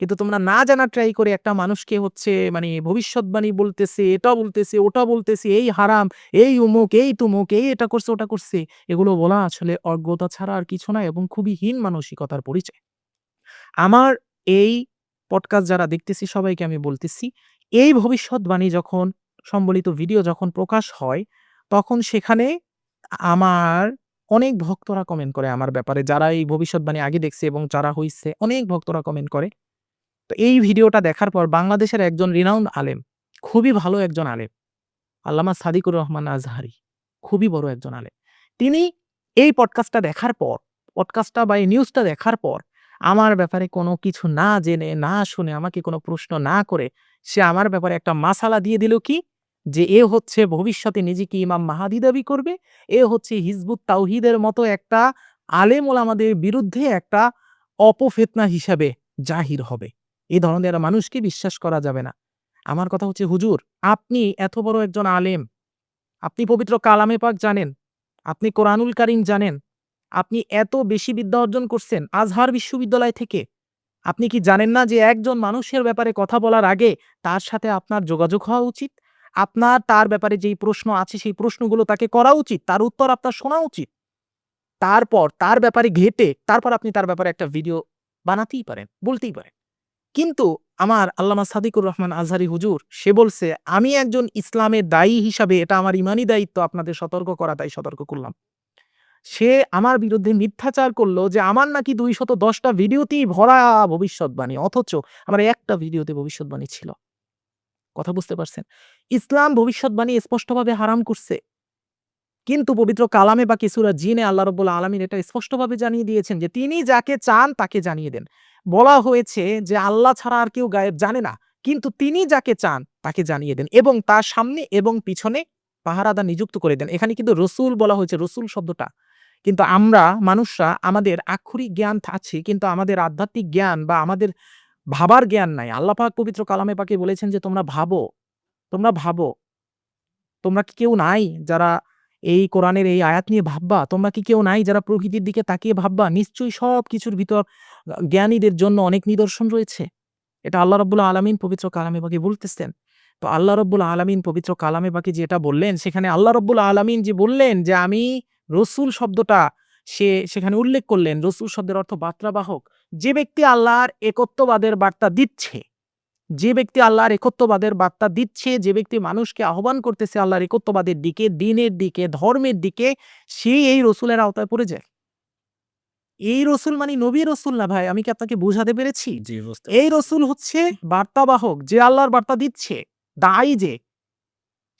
কিন্তু তোমরা না জানার ট্রাই করে একটা মানুষকে ভবিষ্যৎবাণী বলতেছে, এটা বলতেছে, ওটা বলতেছে, এই হারাম, এই অমুক, এই তুমুক, এই এটা করছে, ওটা করছে। এগুলো বলা আসলে অজ্ঞতা ছাড়া আর কিছু না এবং খুবই হীন মানসিকতার পরিচয়। আমার এই পডকাস্ট যারা দেখতেছি সবাইকে আমি বলতেছি, এই ভবিষ্যৎবাণী যখন সম্বলিত ভিডিও যখন প্রকাশ হয়, তখন সেখানে আমার অনেক ভক্তরা কমেন্ট করে আমার ব্যাপারে। যারা এই ভবিষ্যৎবাণী আগে দেখছে এবং যারা হইছে, অনেক ভক্তরা কমেন্ট করে। তো এই ভিডিওটা দেখার পর বাংলাদেশের একজন রিনাউন্ড আলেম, খুবই ভালো একজন আলেম, আল্লামা সাদিকুর রহমান আজহারী, খুবই বড় একজন আলেম। তিনি এই পডকাস্টটা দেখার পর, পডকাস্টটা বা এই নিউজটা দেখার পর আমার ব্যাপারে কোনো কিছু না জেনে, না শুনে, আমাকে কোনো প্রশ্ন না করে সে আমার ব্যাপারে একটা মাসালা দিয়ে দিল কি? যে এ হচ্ছে ভবিষ্যতে নিজেকে ইমাম মাহাদি দাবি করবে। এ হচ্ছে হিজবুত তাওহীদের মতো একটা আলেম ওলামাদের বিরুদ্ধে একটা অপফিতনা হিসাবে জাহির হবে। এই ধরনের মানুষকে বিশ্বাস করা যাবে না। আমার কথা হচ্ছে হুজুর, আপনি এত বড় একজন আলেম, আপনি পবিত্র কালামে পাক জানেন, আপনি কোরআনুল কারীম জানেন, আপনি এত বেশি বিদ্যা অর্জন করছেন আজহার বিশ্ববিদ্যালয় থেকে। আপনি কি জানেন না যে একজন মানুষের ব্যাপারে কথা বলার আগে তার সাথে আপনার যোগাযোগ হওয়া উচিত? আপনার তার ব্যাপারে যেই প্রশ্ন আছে সেই প্রশ্নগুলো তাকে করা উচিত, তার উত্তর আপনার শোনা উচিত। তারপর তার ব্যাপারে ঘেঁটে তারপর আপনি তার ব্যাপারে একটা ভিডিও বানাতেই পারেন, বলতেই পারেন। কিন্তু আমার আল্লামা সাদিকুর রহমান আজহারী হুজুর সে বলছে, আমি একজন ইসলামের দায়ী হিসাবে এটা আমার ইমানি দায়িত্ব আপনাদের সতর্ক করা, তাই সতর্ক করলাম। সে আমার বিরুদ্ধে মিথ্যাচার করল যে আমার নাকি ২১০টা ভিডিওতেই ভরা ভবিষ্যৎবাণী, অথচ আমার একটা ভিডিওতে ভবিষ্যৎবাণী ছিল। কথা বুঝতে পারছেন? ইসলাম ভবিষ্যৎবাণী স্পষ্টভাবে হারাম করছে। কিন্তু পবিত্র কালামে বা সূরা জিনে আল্লাহ রাব্বুল আলামিন এটা স্পষ্টভাবে জানিয়ে দিয়েছেন যে তিনি যাকে চান তাকে জানিয়ে দেন। বলা হয়েছে যে আল্লাহ ছাড়া আর কেউ গায়েব জানে না। কিন্তু তিনি যাকে চান তাকে জানিয়ে দেন এবং তার সামনে এবং পিছনে পাহারাদার নিযুক্ত করে দেন। এখানে কিন্তু রসুল বলা হয়েছে, রসুল শব্দটা। কিন্তু আমরা মানুষরা আমাদের আক্ষরিক জ্ঞান আছে কিন্তু আমাদের আধ্যাত্মিক জ্ঞান বা আমাদের ভাবার জ্ঞান নাই। আল্লাহ পাক পবিত্র কালামে পাকে বলেছেন যে তোমরা ভাবো, তোমরা ভাবো। তোমরা কি কেউ নাই যারা এই কোরআনের এই আয়াত নিয়ে ভাববা? তোমরা কি কেউ নাই যারা প্রকৃতির দিকে তাকিয়ে ভাববা? নিশ্চয়ই সবকিছুর ভিতর জ্ঞানীদের জন্য অনেক নিদর্শন রয়েছে। এটা আল্লাহ রাব্বুল আলামিন পবিত্র কালামে পাকে বলতেছেন। তো আল্লাহ রাব্বুল আলামিন পবিত্র কালামে পাকে যেটা বললেন, সেখানে আল্লাহ রাব্বুল আলামিন যে বললেন যে আমি রসুল শব্দটা সেখানে উল্লেখ করলেন। রসুল শব্দের অর্থ বার্তাবাহক। যে ব্যক্তি আল্লাহর একত্ববাদের বার্তা দিচ্ছে, যে ব্যক্তি আল্লাহর একত্ববাদের বার্তা দিচ্ছে, যে ব্যক্তি মানুষকে আহ্বান করতেছে আল্লাহর একত্ববাদের দিকে, দ্বীনের দিকে, ধর্মের দিকে, সে এই রসুলের আওতায় পড়ে যায়। এই রসুল মানে নবী রসুল না ভাই, আমি কি আপনাকে বুঝাতে পেরেছি? জি, বুঝতে এই রসুল হচ্ছে বার্তাবাহক, যে আল্লাহর বার্তা দিচ্ছে, দায়ী যে,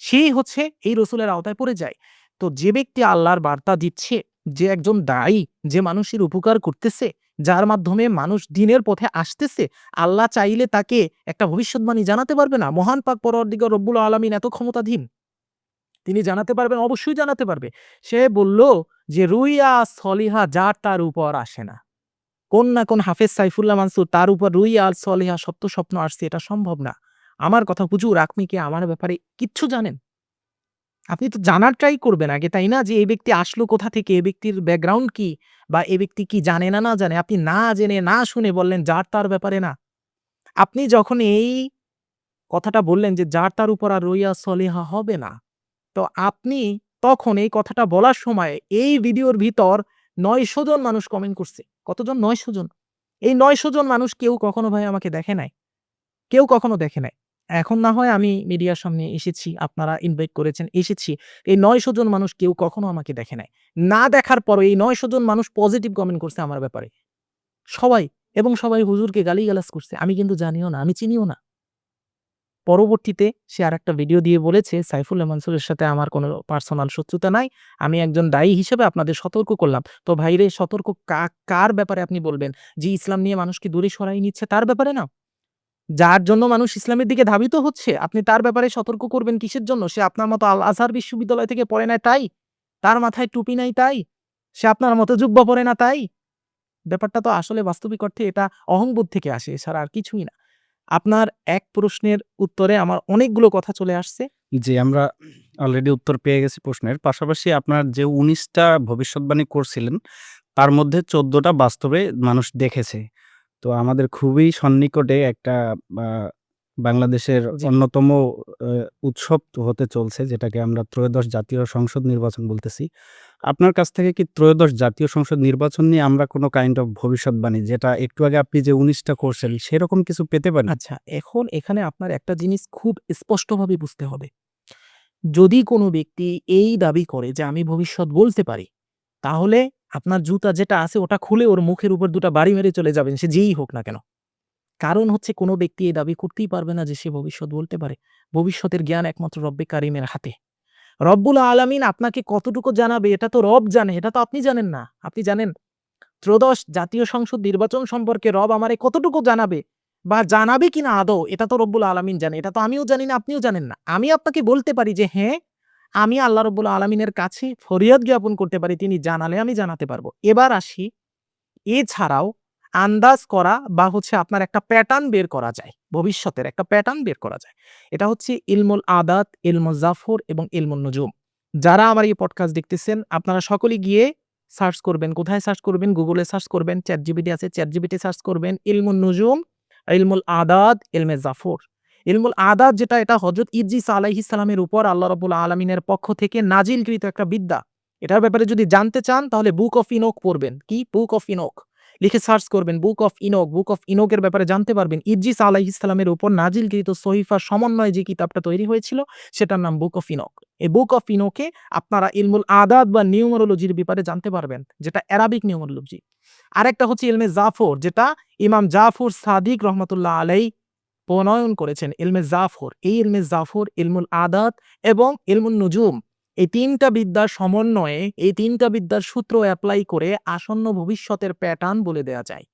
সেই হচ্ছে এই রসুলের আওতায় পড়ে যায়। তো যে ব্যক্তি আল্লাহর বার্তা দিচ্ছে, যে একজন দায়ী, যে মানুষের উপকার করতেছে, যার মাধ্যমে মানুষ দ্বীনের পথে আসতেছে, আল্লাহ চাইলে তাকে একটা ভবিষ্যৎবাণী জানাতে পারবে না? মহান পাক পরওয়ারদিগার রব্বুল আলামিন এত ক্ষমতাধীন। তিনি জানাতে পারবেন, অবশ্যই জানাতে পারবে। সে বলল যে রুইয়া সলিহা যার তার উপর আসে না। কোন না কোন হাফেজ সাইফুল্লাহ মানসুর তার উপর রুইয়া আর সলিহা সপ্ত স্বপ্ন আসছে, এটা সম্ভব না। আমার কথা হুজুর, আপনি কি আমার ব্যাপারে কিচ্ছু জানেন? আপনি তো জানার ট্রাই করবেন আগে, তাই না? যে এই ব্যক্তি আসলো কোথা থেকে, এই ব্যক্তির ব্যাকগ্রাউন্ড কি, বা এই ব্যক্তি কি জানে না জানে। আপনি না জেনে না শুনে বললেন যার তার ব্যাপারে না। আপনি যখন এই কথাটা বললেন যে যার তার উপর আর রইয়া সলিহা হবে না, তো আপনি তখন এই কথাটা বলার সময় এই ভিডিওর ভিতর ৯০০ জন মানুষ কমেন্ট করছে। কতজন? ৯০০ জন। এই ৯০০ জন মানুষ কেউ কখনো ভাই আমাকে দেখে নাই। কেউ কখনো দেখে নাই। এখন না হয় আমি মিডিয়ার সামনে এসেছি, আপনারা ইনভাইট করেছেন, এসেছি। এই ৯০০ জন মানুষ কেউ কখনো আমাকে দেখে নাই। না দেখার পরও এই ৯০০ জন মানুষ পজিটিভ কমেন্ট করছে আমার ব্যাপারে। সবাই, এবং সবাই হুজুরকে গালিগালাজ করছে। আমি কিন্তু জানিও না, আমি চিনিও না। পরবর্তীতে সে আরেকটা ভিডিও দিয়ে বলেছে, "সাইফুল্লাহ মানসুরের সাথে আমার কোনো পার্সোনাল শত্রুতা নাই। আমি একজন দায়ী হিসেবে আপনাদের সতর্ক করলাম।" তো ভাইরে সতর্ক কার ব্যাপারে আপনি বলবেন? যে ইসলাম নিয়ে মানুষকে দূরে সরাই নিচ্ছে তার ব্যাপারে না? যার জন্য মানুষ ইসলামের দিকে ধাবিত হচ্ছে, আপনি তার ব্যাপারে সতর্ক করবেন কিসের জন্য? সে আপনার মতো আল আজহার বিশ্ববিদ্যালয় থেকে পড়ে নাই তাই? তার মাথায় টুপি নাই তাই? সে আপনার মতো জুব্বা পরে না তাই? ব্যাপারটা তো আসলে বাস্তবিক অর্থে এটা অহংবোধ থেকে আসে, এছাড়া আর কিছুই না। আপনার এক প্রশ্নের উত্তরে আমার অনেকগুলো কথা চলে আসছে। জি, আমরা অলরেডি উত্তর পেয়ে গেছি প্রশ্নের। পাশাপাশি আপনার যে ১৯ টা ভবিষ্যৎবাণী করছিলেন, তার মধ্যে ১৪ টা বাস্তবে মানুষ দেখেছে। তো আমাদের খুবই সন্নিকটে একটা আ বাংলাদেশের জি। অন্যতম আ উৎসব হতে চলছে, যেটাকে আমরা ত্রয়োদশ জাতীয় সংসদ নির্বাচন বলতেছি। আপনার কাছ থেকে কি ত্রয়োদশ জাতীয় সংসদ নির্বাচন নিয়ে আমরা কোনো কাইন্ড অফ ভবিষ্যৎবাণী, যেটা একটু আগে আপনি যে ১৯ টা করছেন, সেরকম কিছু পেতে পারি? আচ্ছা, এখন এখানে আপনার একটা জিনিস খুব স্পষ্টভাবে বুঝতে হবে। যদি কোনো ব্যক্তি এই দাবি করে যে আমি ভবিষ্যৎ বলতে পারি, তাহলে আপনার জুতা যেটা আছে ওটা খুলে ওর মুখের উপর ২ টা বাড়ি মেরে চলে যাবেন, সে যেই হোক না কেন। কারণ হচ্ছে কোনো ব্যক্তি এই দাবি করতেই পারবে না যে সে ভবিষ্যৎ বলতে পারে। ভবিষ্যতের জ্ঞান একমাত্র রব্বে কারিমের হাতে। রব্বুল আলামিন আপনাকে কতটুকু জানাবে এটা তো রব জানে, এটা তো আপনি জানেন না। আপনি জানেন ত্রয়োদশ জাতীয় সংসদ নির্বাচন সম্পর্কে রব আমারে কতটুকু জানাবে বা জানাবে কিনা আদৌ এটা তো রব্বুল আলামিন জানে। এটা তো আমিও জানি না, আপনিও জানেন না। আমি আপনাকে বলতে পারি যে হ্যাঁ, আমি আল্লাহ রব্বুল আলামিনের কাছে ফরিয়াদ জ্ঞাপন করতে পারি, তিনি জানালে আমি জানাতে পারবো। এবার আসি, এছাড়াও আন্দাজ করা বা হচ্ছে আপনার একটা প্যাটার্ন বের করা যায়। ভবিষ্যতের একটা প্যাটার্ন বের করা যায়। এটা হচ্ছে ইলমুল আদাত, ইলমুল জাফর এবং ইলমুন নুজুম। যারা আমার এই পডকাস্ট দেখতেছেন আপনারা সকলেই গিয়ে সার্চ করবেন। কোথায় সার্চ করবেন? Google এ সার্চ করবেন। ChatGPT আছে, ChatGPT সার্চ করবেন। ইলমুন নুজুম, ইলমুল আদাত, ইলমে জাফর। ইলমুল আদাত যেটা, এটা হযরত ইদ্রিস আলাইহিস সালামের উপর আল্লাহ রাব্বুল আলামিনের পক্ষ থেকে নাজিলকৃত একটা বিদ্যা। এটার ব্যাপারে যদি জানতে চান তাহলে বুক অফ ইনোক পড়বেন। কি? Book of Enoch. লিখে সার্চ করবেন বুক অফ ইনোক। বুক অফ ইনোকের ব্যাপারে জানতে পারবেন। ইদ্রিস আলাইহিস সালামের উপর নাজিলকৃত সহিফার সমন্বয়ে যে কিতাবটা তৈরি হয়েছিল সেটার নাম বুক অফ ইনোক। এই বুক অফ ইনোকে আপনারা ইলমুল আদাত বা নিউমারোলজির ব্যাপারে জানতে পারবেন, যেটা অ্যারাবিক নিউমারোলজি। আরেকটা হচ্ছে ইলমে জাফর, যেটা ইমাম জাফর সাদিক রহমাতুল্লাহ আলাইহ প্রণয়ন করেছেন। ইলমে জাফর, এই ইলমে জাফর, ইলমুল আদাত এবং ইলমুন নুজুম, এই ৩ টা বিদ্যার সমন্বয়ে, এই ৩ টা বিদ্যার সূত্র এপ্লাই করে আসন্ন ভবিষ্যতের প্যাটার্ন বলে দেয়া যায়।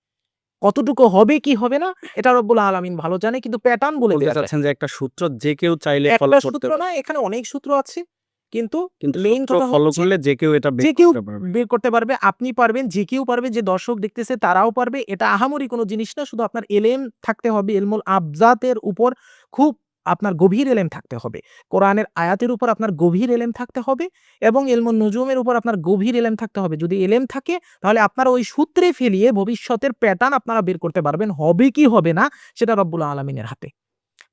কতটুকু হবে কি হবে না এটা রব্বুল আলামিন ভালো জানে, কিন্তু প্যাটার্ন বলে বলতে দেয়া যায়। চাচ্ছেন যে একটা সূত্র যে কেউ চাইলে ফলো একটা করতে সূত্র পারে। না, এখানে অনেক সূত্র আছে। কিন্তু কিন্তু মেইন সূত্র কথা ফলো হচ্ছে করলে যে কেউ এটা বের যে কেউ করতে পারবে। বের করতে পারবে, আপনি পারবেন, যে কেউ পারবে, যে দর্শক দেখতেছে তারাও পারবে। এটা আহামরি কোনো জিনিস না। শুধু আপনার এলেম থাকতে হবে, ইলমুল আবজাতের উপর খুব আপনার গভীর এলেম থাকতে হবে। কোরআনের আয়াতের উপর আপনার গভীর এলেম থাকতে হবে এবং ইলমুন নুজুমের উপর আপনার গভীর এলেম থাকতে হবে। যদি এলেম থাকে তাহলে আপনারা ওই সূত্রে ফেলিয়ে ভবিষ্যতের প্যাটার্ন আপনারা বের করতে পারবেন। হবে কি হবে না সেটা রব্বুল আলামিনের হাতে।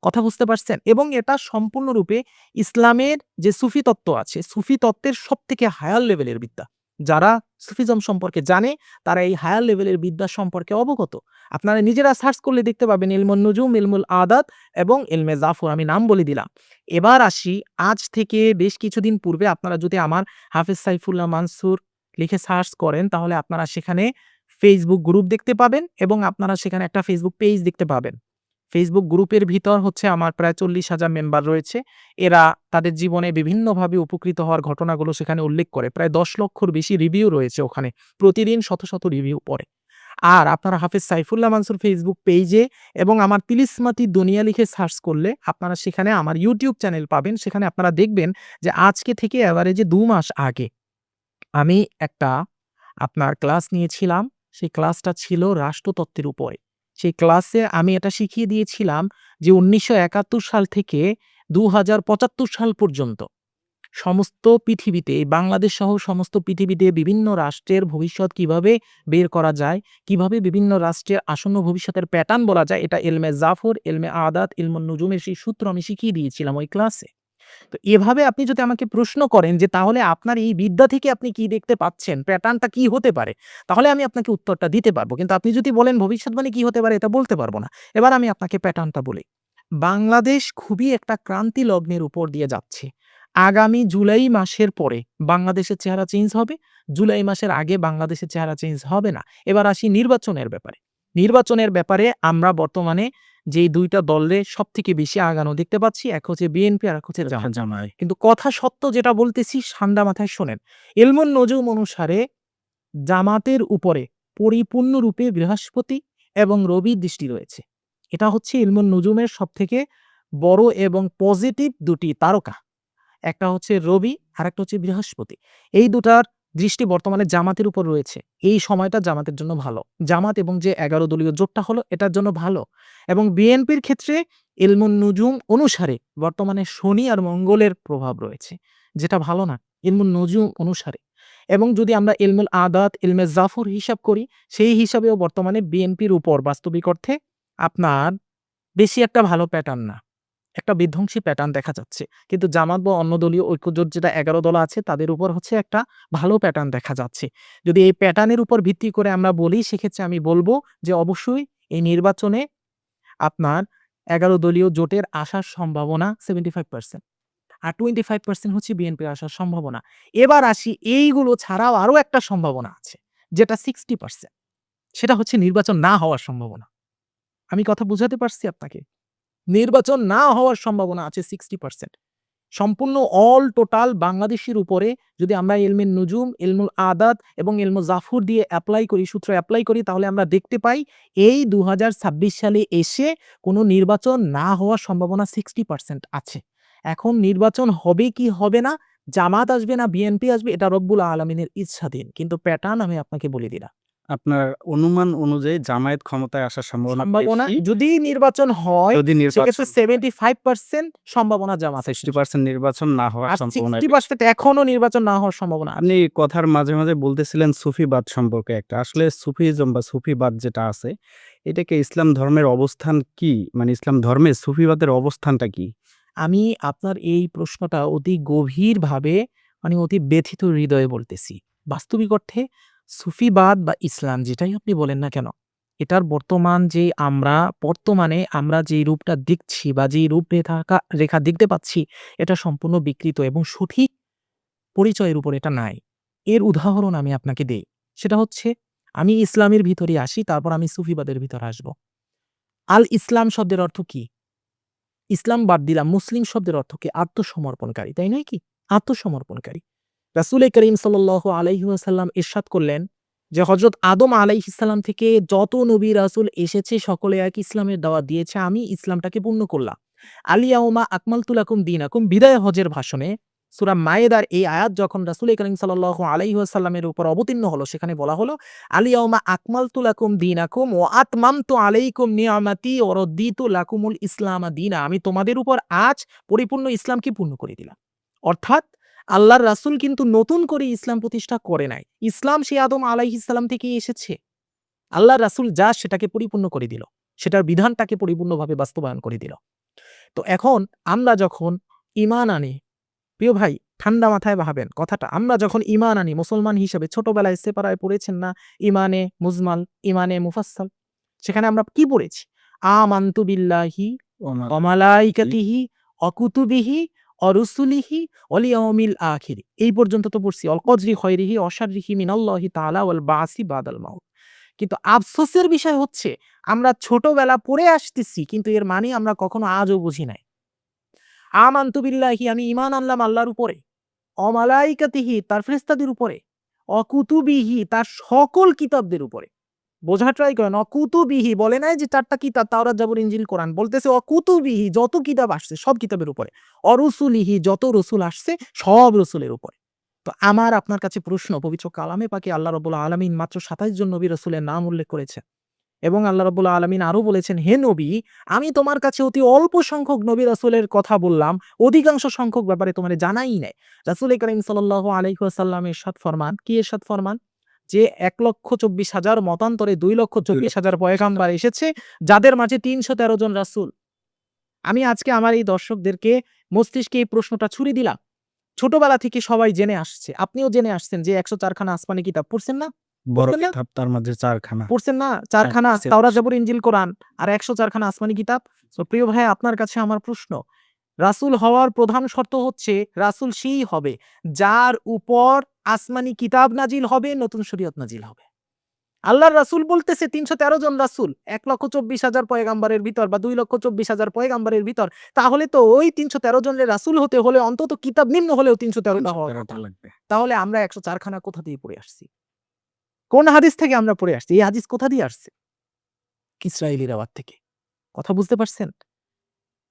কথা বুঝতে পারছেন? এবং এটা সম্পূর্ণরূপে ইসলামের যে সুফি তত্ত্ব আছে, সুফি তত্ত্বের সবথেকে হায়ার লেভেলের বিদ্যা। যারা সুফিজম সম্পর্কে জানে তারা এই হায়ার লেভেলের বিদ্যা সম্পর্কে অবগত। আপনারা নিজেরা সার্চ করলে দেখতে পাবেন ইলমুন নুজুম, ইলমুল আদাত এবং ইলমে জাফর, আমি নাম বলে দিলাম। এবার আসি, আজ থেকে বেশ কিছুদিন পূর্বে আপনারা যদি আমার হাফেজ সাইফুল্লাহ মানসুর লিখে সার্চ করেন তাহলে আপনারা সেখানে Facebook গ্রুপ দেখতে পাবেন এবং আপনারা সেখানে একটা Facebook পেজ দেখতে পাবেন। ফেসবুক গ্রুপের ভিতর হচ্ছে আমার প্রায় ৪০,০০০ মেম্বার রয়েছে। এরা তাদের জীবনে বিভিন্নভাবে উপকৃত হওয়ার ঘটনাগুলো সেখানে উল্লেখ করে। প্রায় ১০ লক্ষর বেশি রিভিউ রয়েছে ওখানে। প্রতিদিন শত, শত রিভিউ পড়ে। আর আপনারা হাফেজ সাইফুল্লাহ মানসুর ফেসবুক পেইজে এবং আমার তিলিসমাতি দুনিয়া লিখে সার্চ করলে আপনারা সেখানে আমার ইউটিউব চ্যানেল পাবেন। সেখানে আপনারা দেখবেন যে আজকে থেকে এভারেজে ২ মাস আগে আমি একটা আপনার ক্লাস নিয়েছিলাম। সেই ক্লাসটা ছিল রাষ্ট্রতত্ত্বের উপরে। সেই ক্লাসে আমি এটা শিখিয়ে দিয়েছিলাম যে ১৯৭১ সাল থেকে ২০৭৫ সাল পর্যন্ত সমস্ত পৃথিবীতে, এই বাংলাদেশ সহ সমস্ত পৃথিবীতে বিভিন্ন রাষ্ট্রের ভবিষ্যৎ কিভাবে বের করা যায়, কিভাবে বিভিন্ন রাষ্ট্রের আসন্ন ভবিষ্যতের প্যাটার্ন বলা যায়, এটা ইলমে জাফর, ইলমে আদাত, ইলমুন নুজুমের সেই সূত্র আমি শিখিয়ে দিয়েছিলাম ওই ক্লাসে। তো এভাবে আপনি যদি আমাকে প্রশ্ন করেন যে তাহলে আপনার এই বিদ্যা থেকে আপনি কি দেখতে পাচ্ছেন? প্যাটার্নটা কি হতে পারে? তাহলে আমি আপনাকে উত্তরটা দিতে পারব। কিন্তু আপনি যদি বলেন ভবিষ্যৎবাণী কি হতে পারে এটা বলতে পারব না। এবার আমি আপনাকে প্যাটার্নটা বলি। বাংলাদেশ খুবই একটা ক্রান্তি লগ্নের উপর দিয়ে যাচ্ছে। আগামী জুলাই মাসের পরে বাংলাদেশের চেহারা চেঞ্জ হবে। জুলাই মাসের আগে বাংলাদেশের চেহারা চেঞ্জ হবে না। এবার আসি নির্বাচনের ব্যাপারে। নির্বাচনের ব্যাপারে আমরা বর্তমানে যেই ২ টা দলে সবথেকে বেশি আগানো দেখতে পাচ্ছি, এক হচ্ছে বিএনপি আর এক হচ্ছে জামাত। জামাই। কিন্তু কথা সত্য যেটা বলতেছি ঠান্ডা মাথায় শোনেন। ইলমুন নজুম অনুসারে জামাতের উপরে পরিপূর্ণরূপে বৃহস্পতি এবং রবির দৃষ্টি রয়েছে। এটা হচ্ছে ইলমুন নুজুমের সবথেকে বড় এবং পজিটিভ ২ টি তারকা। একটা হচ্ছে রবি, আরেকটা হচ্ছে বৃহস্পতি। এই ২ টার দৃষ্টি বর্তমানে জামাতের উপর রয়েছে। এই সময়টা জামাতের জন্য ভালো। জামাত এবং যে ১১ দলীয় জোটটা হলো এটার জন্য ভালো। এবং বিএনপির ক্ষেত্রে ইলমুন নুজুম অনুসারে বর্তমানে শনি আর মঙ্গলের প্রভাব রয়েছে। যেটা ভালো না, ইলমুন নুজুম অনুসারে। এবং যদি আমরা ইলমুল আদাত, ইলমে জাফর হিসাব করি, সেই হিসাবেও বর্তমানে বিএনপির উপর বাস্তবিক অর্থে আপনার বেশি একটা ভালো প্যাটার্ন না। একটা বিধ্বংসী প্যাটার্ন দেখা যাচ্ছে। কিন্তু জামাত বা অন্য দলীয় ঐক্যজোট যেটা ১১ দল আছে তাদের উপর হচ্ছে একটা ভালো প্যাটার্ন দেখা যাচ্ছে। যদি এই প্যাটার্নের উপর ভিত্তি করে আমরা বলি, সেক্ষেত্রে আমি বলব যে অবশ্যই এই নির্বাচনে আপনার ১১ দলীয় জোটের আসার সম্ভাবনা 75%, আর 25% হচ্ছে বিএনপির আসার সম্ভাবনা। এবার আসি, এইগুলো ছাড়াও আরো একটা সম্ভাবনা আছে যেটা 60%, সেটা হচ্ছে নির্বাচন না হওয়ার সম্ভাবনা। আমি কথা বুঝাতে পারছি আপনাকে? নির্বাচন না হওয়ার সম্ভাবনা আছে 60%। সম্পূর্ণ অল টোটাল বাংলাদেশের উপরে যদি আমরা ইলমে নুজুম, ইলমুল আদাত এবং ইলমু জাফর দিয়ে এপ্লাই করি, সূত্র এপ্লাই করি, তাহলে আমরা দেখতে পাই এই ২০২৬ সালে এসে কোনো নির্বাচন না হওয়ার সম্ভাবনা 60% আছে। এখন নির্বাচন হবে কি হবে না, জামাত আসবে না বিএনপি আসবে, এটা রব্বুল আলামিনের ইচ্ছাধীন। কিন্তু প্যাটার্ন আমি আপনাকে বলে দিলাম। আপনার অনুমান অনুযায়ী জামায়াত ক্ষমতায় আসার সম্ভাবনা সম্ভাবনা বেশি। যদি নির্বাচন হয়, যদি সেক্ষেত্রে নির্বাচন 75% সম্ভাবনা জামাতের। 60% নির্বাচন না হওয়ার আর সম্ভাবনা বেশি। 60% এখনো নির্বাচন না হওয়ার সম্ভাবনা আছে। আপনি কথার মাঝে, মাঝে বলতেছিলেন সুফিবাদ সম্পর্কে একটা। আসলে সুফিজম বা সুফিবাদ যেটা আছে, এটাকে ইসলাম ধর্মের অবস্থান কি? মানে ইসলাম ধর্মে সুফিবাদের অবস্থানটা কি? আমি আপনার এই প্রশ্নটা অতি গভীরভাবে মানে অতি ব্যথিত হৃদয়ে বলতেছি। বাস্তবিক অর্থে সুফিবাদ বা ইসলাম যেটাই আপনি বলেন না কেন, এটার বর্তমানে আমরা যেই রূপটা দেখছি বা যেই রেখা দেখতে পাচ্ছি, এটা সম্পূর্ণ বিকৃত এবং সঠিক পরিচয়ের উপর এটা নাই। এর উদাহরণ আমি আপনাকে দেই। সেটা হচ্ছে, আমি ইসলামের ভিতরে আসি, তারপর আমি সুফিবাদের ভিতরে আসব। আল ইসলাম শব্দের অর্থ কি? ইসলাম বাদ দিলাম, মুসলিম শব্দের অর্থ কি? আত্মসমর্পণকারী, তাই নয় কি? আত্মসমর্পণকারী। রাসূলে করিম সাল্লাল্লাহু আলাইহি ওয়াসাল্লাম ইরশাদ করলেন যে হযরত আদম আলাইহিস সালাম থেকে যত নবী রাসূল এসেছে সকলে এক ইসলামের দাওয়াত দিয়েছে, আমি ইসলামটাকে পূর্ণ করলাম। আল ইয়াউমা আকমালতু লাকুম দীনাকুম, বিদায় হজের ভাষণে সূরা মায়েদার এই আয়াত যখন রাসূল করিম সাল্লাল্লাহু আলাইহি ওয়াসাল্লামের উপর অবতীর্ণ হলো, সেখানে বলা হলো আল ইয়াউমা আকমালতু লাকুম দীনাকুম ওয়া আতমামতু আলাইকুম নিআমাতি ওয়া রাদিতু লাকুমুল ইসলামা দীনা, আমি তোমাদের উপর আজ পরিপূর্ণ ইসলামকে পূর্ণ করে দিলাম। অর্থাৎ আল্লাহর রাসূল কিন্তু নতুন করে ইসলাম প্রতিষ্ঠা করে নাই। ইসলাম সেই আদম আলাইহিস সালাম থেকেই এসেছে। আল্লাহর রাসূল যা সেটাকে পরিপূর্ণ করে দিল। সেটার বিধানটাকে পরিপূর্ণভাবে বাস্তবায়ন করে দিল। তো এখন আমরা যখন ঈমান আনি, প্রিয় ভাই ঠান্ডা মাথায় ভাবেন কথাটা, আমরা যখন ঈমান আনি মুসলমান হিসেবে, ছোটবেলায় সেপারায় পড়েছেন না ঈমানে মুজমাল, ঈমানে মুফাসসাল, সেখানে আমরা কি পড়েছি? আমানতু বিল্লাহি ওয়া মালাইকাতিহি ওয়া কুতুবিহি ওয়া রুসুলিহি ওয়াল ইয়াউমিল আখির, এই পর্যন্ত তো পড়ছি। অল কদরি খায়রিহি ওয়া শাররিহি মিনাল্লাহি তাআলা ওয়াল বাসি বাদাল মাউত। কিন্তু আফসোসের বিষয় হচ্ছে আমরা ছোটবেলা পড়ে আসতেছি, কিন্তু এর মানে আমরা কখনো আজও বুঝি নাই। আমানতু বিল্লাহি, আমি ঈমান আনলাম আল্লাহর উপরে, অমালাইকাতিহি, তার ফেরেশতাদের উপরে, অকুতুবিহি, তার সকল কিতাবদের উপরে। বোঝার ট্রাই করেন, অকুতুবিহি বলে নাই যে ৪ টা কিতাব তাওরাত, জাবুর, ইনজিল, কোরআন, বলতেছে অকুতুবিহি, যত কিতাব আসছে সব কিতাবের উপরে, অরুসুলিহি, যত রসুল আসছে সব রসুলের উপরে। তো আমার আপনার কাছে প্রশ্ন, পবিত্র কালামে পাকে আল্লাহ রাব্বুল আলামিন মাত্র ২৭ জন নবী রাসূলের নাম উল্লেখ করেছেন এবং আল্লাহ রাব্বুল আলামিন আরো বলেছেন, হে নবী, আমি তোমার কাছে অতি অল্প সংখ্যক নবী রাসূলের কথা বললাম, অধিকাংশ সংখ্যক ব্যাপারে তোমারে জানাই নাই। রাসূল করিম সাল্লাল্লাহু আলাইহি ওয়াসাল্লাম ইরশাদ ফরমান, কি ইরশাদ ফরমান? যে ১,২৪,০০০ মতান্তরে ২,২৪,০০০ পয়গাম্বার এসেছে, যাদের মাঝে ৩১৩ জন রাসূল। আমি আজকে আমার এই দর্শকদেরকে মস্তিষ্কে এই প্রশ্নটা ছুড়ে দিলাম। ছোটবেলা থেকে সবাই জেনে আসছে, আপনিও জেনে আসছেন যে ১০৪ খানা আসমানি কিতাব পড়ছেন না? বড় পড়ছেন না? কিতাব তার মাঝে ৪ খানা। পড়ছেন না? ৪ খানা পড়ছি। তাওরাত, জাবুর, ইনজিল, কোরআন আর ১০৪ খানা আসমানি কিতাব। সো প্রিয় ভাই, আপনার কাছে আমার প্রশ্ন, রাসূল হওয়ার প্রধান শর্ত হচ্ছে রাসূল সেই হবে যার উপর আসমানি কিতাব নাজিল হবে, নতুন শরীয়ত নাজিল হবে। আল্লাহর রাসূল বলতেছে ৩১৩ জন রাসূল ১,২৪,০০০ পয়গাম্বরের ভিতর বা ২,২৪,০০০ পয়গাম্বরের ভিতর। তাহলে তো ওই ৩১৩ জনের রাসূল হতে হলে অন্তত কিতাব নিম্ন হলেও ৩১৩ টা হওয়ার কথা। লাগবে। তাহলে আমরা ১০৪ খানা কোথা দিয়ে পড়ে আসছি? কোন হাদিস থেকে আমরা পড়ে আসছি? এই হাদিস কোথা দিয়ে আসছে? ইসরাঈলী রেওয়াত থেকে। কথা বুঝতে পারছেন?